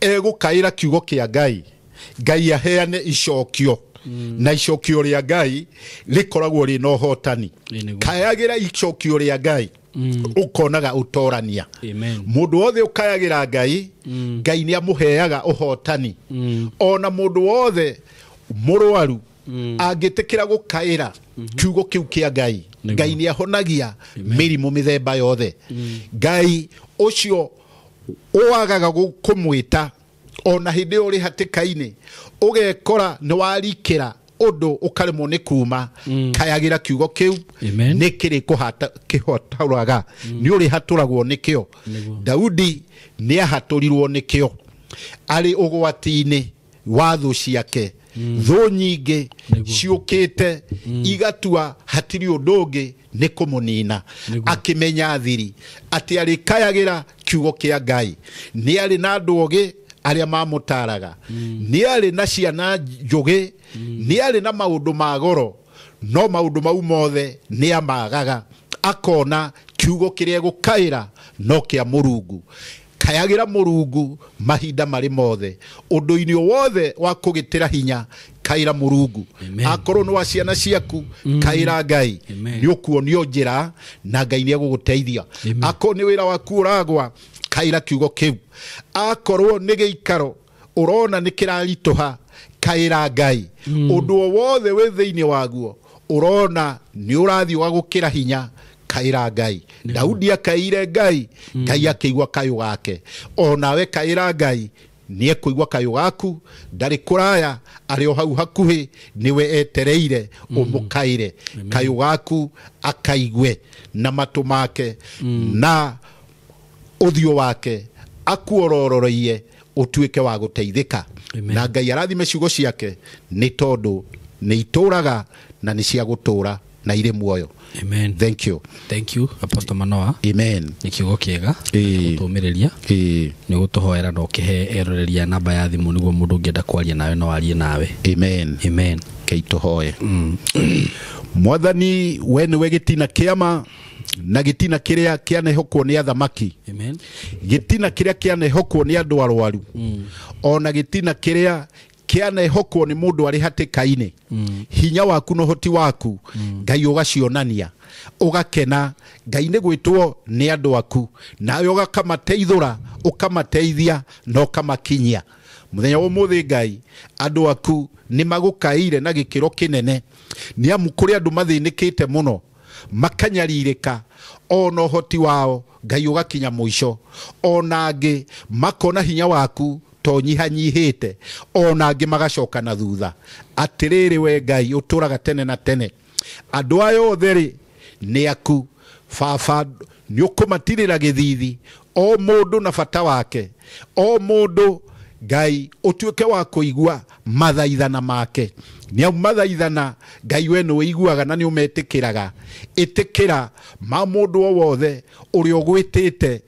egukaira kiugo kia Ngai Ngai aheane icokio na icokio ria Ngai likoragwo ri no hotani kayagira icokio ria Ngai ukonaga utorania mundu wothe ukayagira Ngai Ngai ni amuheaga uhotani ona mundu wothe murwaru agitikira gukaira kiugo kiu kia Ngai Ngai ni ahonagia mirimu mithemba yothe Ngai ucio uwagaga kumwita ona hindi uri hatikaini ugekora ni warikira undu ukaremwo ni kuma kayagira kiugo kiu ni kiri kuhata kihotaraga ni uri haturagwo nikio Daudi ni ahaturirwo nikio ari ugwatini wa thu ciake thu nyingi ciukite igatua hatiri undugi ni kumunina akimenya thiri ati ari kayagira kiugo kia Ngai ni ari na ndugi aria mamutaraga ni ari na ciana njugi ni ari na maundu magoro no maundu mau mothe ni amagaga akona kiugo kiria gukaira no kia Murungu kayagira Murungu mahinda mari mothe undu-ini wothe wa kugitira hinya kaira Murungu akorwo no ciana ciaku kaira Ngai ni ukuonio njira na Ngai ni aguguteithia akorwo ni wira waku uragwa kaira kiugo kiu akorwo ni giikaro urona ni kirarituha kaira Ngai undu wothe we thiini waguo urona ni urathi wa gukira hinya kaira Ngai Daudi akaire Ngai Ngai akigwa kayo gake onawe kaira Ngai ni ekuigwa kayo gaku ndari kuraya ari o hau hakuhi niwe etereire umukaire kayo gaku akaigwe na matu make na uthio wake akuorororeiye utuike wa guteithika na Ngai arathime ciugo ciake ni tondu ni ituraga na ni cia gutura na ire muoyo. Amen. Thank you Apostle Manoa. Amen. Ni kiugo kiega gutumireria ni gutuhoera no kihe eroreria namba ya thimu niguo mundu ngienda kwaria nawe no arie nawe. Amen. Keituhoe Mwathani we niwe gitina kiama na gitina kiria kianehokwo ni athamaki. Amen. Gitina kiria kianehokwo ni andu arwaru. Ona gitina kiria kianehokwo ni mundu ari hatikaine. Hinya waku no hoti waku Ngai ugacionania ugakena. Ngai ni gwitwo ni andu aku nawe ugakamateithura ukamateithia no ukamakinyia. Muthenya wa muthi Ngai andu aku ni magukaire na gikiro kinene ni amu kuri andu mathinikite muno makanyaririka ona hoti wao Ngai ugakinya muico ona angi makona hinya waku to nyihanyihite ona angi magacoka na thutha. Atiriri we Ngai uturaga tene na tene andu ayo otheri ni aku baba ni ukumatirira githithi o mundu na bata wake o mundu Ngai utuike wa kuigua mathaithana make ni au mathaithana Ngai we no iguaga na ni umetikiraga itikira ma mundu o wothe uri ogwitite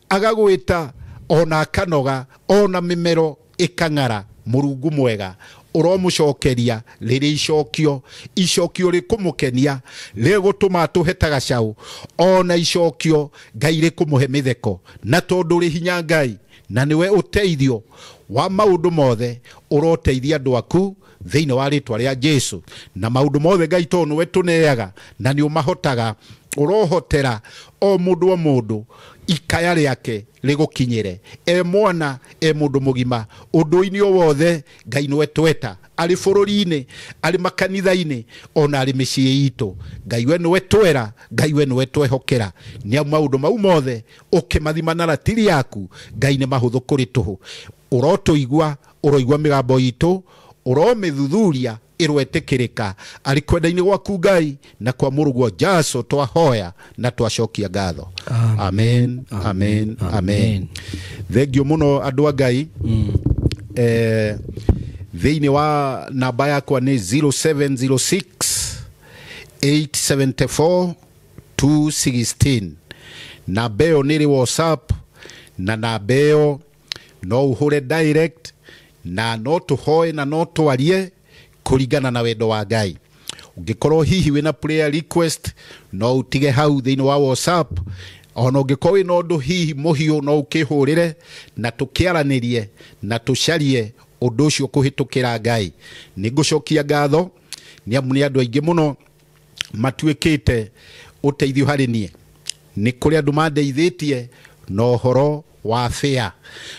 agagwita ona kanoga ona mimero ikangara Murungu mwega uromucokeria riri icokio rikumukenia rigutuma tuhetaga cau ona icokio Ngai rikumuhe mitheko na tondu ri hinya Ngai na niwe uteithio wa maundu mothe uroteithia andu aku thiini wa ritwa ria Jesu na maundu mothe Ngai to niwe tuneaga na ni umahotaga urohotera o mundu ikaya riake rigukinyire mwana mundu mugima undu-ini o wothe Ngai niwe tweta ari bururi-ini ari makanitha-ini ona ari micii itu Ngai we niwe twera Ngai we niwe twehokera ni au maundu mau mothe ukimathima na ratiri yaku Ngai ni mahuthu kuri tuhu urotuigua uroigua migambo itu uromithuthuria irwetikirika ari kwenda-ini gwaku Ngai na kwa Murugu Jesu twahoya na twacokia ngatho. Amen. Thengio muno andu a Ngai. Thiini wa namba yakwa ni 0706 874 216 namba ĩyo nĩ WhatsApp na namba ĩyo no uhure direct na no tuhoe na no twarie kuringana na wendo wa Ngai. Ungikorwo hihi wina prayer request no utige hau thiini wa WhatsApp ona ungikorwo no ndu hihi muhiu no ukihurire na tukiaranirie na tucarie undu ucio kuhitukira Ngai. Ningucokia ngatho ni amu ni andu aingi muno matuikite uteithio hari nie ni kuri andu mandeithitie no horo wa fea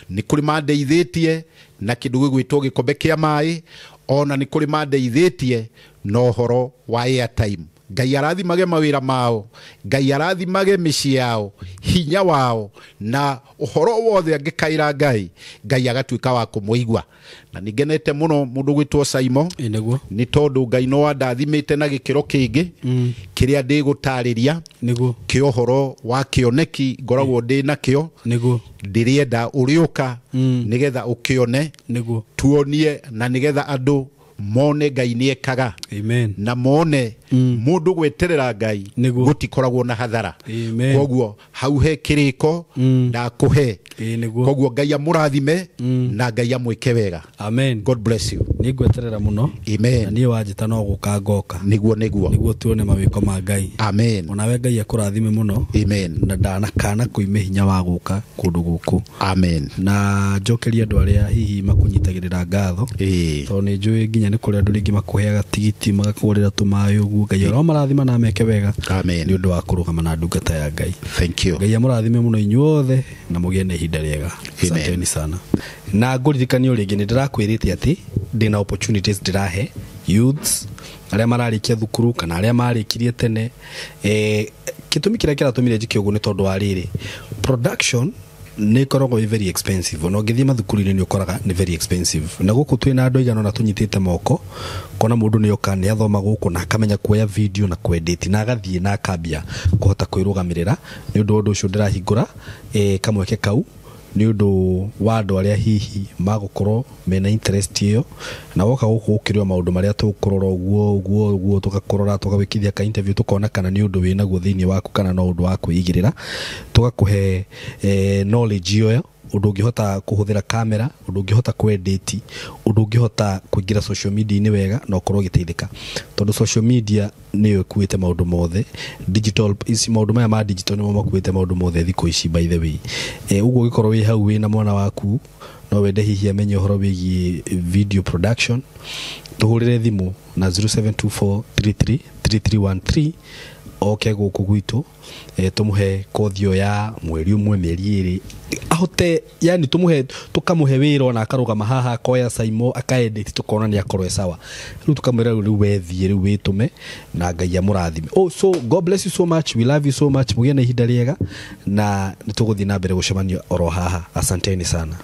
ni kuri mandeithitie na kindu gwitwo gikombe kia mai ona ni kuri mandeithitie no horo wa airtime. Ngai arathimage mawira mao Ngai arathimage micii yao hinya wao na uhoro wothe angikaira Ngai agatuika wa kumuigua na nigenete muno mundu gwitwo Saimo ni tondu Ngai no andathimite na gikiro kingi kiria ndigutariria kiohoro wa kioneki ngoragwo ndi nakio ndirienda uriuka nigetha ukione tuonie na nigetha andu mone Ngai niekaga. Amen. Na mone mundu gweterera Ngai gutikoragwo na hathara. Koguo hau he kiriko ndakuhe koguo Ngai amurathime na Ngai amwike wega. Amen. God bless you. Nigweterera muno. Amen. Na nie wajita no guka ngoka niguo tuone mawiko ma Ngai. Amen. Ona we Ngai akurathime muno. Amen. Na ndanakana kuime hinya wa guka kundu guku. Amen. Na njokeria andu aria hihi makunyitagirira ngatho to ni njui nginya ni kuri andu ringi makuheaga tigiti magakugurira tumayo uguo Ngai ro marathima na meke wega. Amen. Ni undu wa kurugama na ndungata ya Ngai. Thank you. Ngai amurathime muno inyuothe na mugie na ihinda riega. Asanteni sana. Na nguririkania ringi ni ndirakwirite ati ndina opportunities ndirahe youths aria mararikia thukuru kana aria marikirie tene kitumi kiria kiratumire njike uguo ni tondu wa riri production ni korogwo very expensive no ngithie mathukuru-ini ni ukoraga ni very expensive na guku twina andu igana na tunyitite moko kona mundu ni oka ni athoma guku na akamenya kuoya video na kuedit na agathie na akambia kuhota kwirugamirira ni undu ucio ndirahingura kamweke kau ni undu wa andu aria hihi magukorwo mena interest iyo na woka guku ukirio maundu maria tukurora uguo tugakorora tugawikithia ka interview tukona kana ni undu wina guo thiini waku kana no undu wa kwigirira tugakuhe knowledge iyo undu ungihota kuhuthira kamera undu ungihota kuedit undu ungihota kuingira social media ni wega na ukorwo giteithika tondu social media niyo kuite maundu mothe digital isi maundu maya ma digital ni makuite maundu mothe thiko ici by the way uguo gikorwo wi hau wi na mwana waku no wende hihi amenye uhoro wigi video production tuhurire thimu na 0724333313 oke guku gwitu tumuhe kothio ya mweri umwe mieri iri ahote yani tumuhe tukamuhe wiro na akarugama haha koya saimo akaedit tukona ni akorwe sawa riu tukamwira riu wethie riu witume na Ngai amurathime. So God bless you so much, we love you so much, mugie na ihinda riega na nituguthii na mbere gucemania oro haha. Asanteni sana.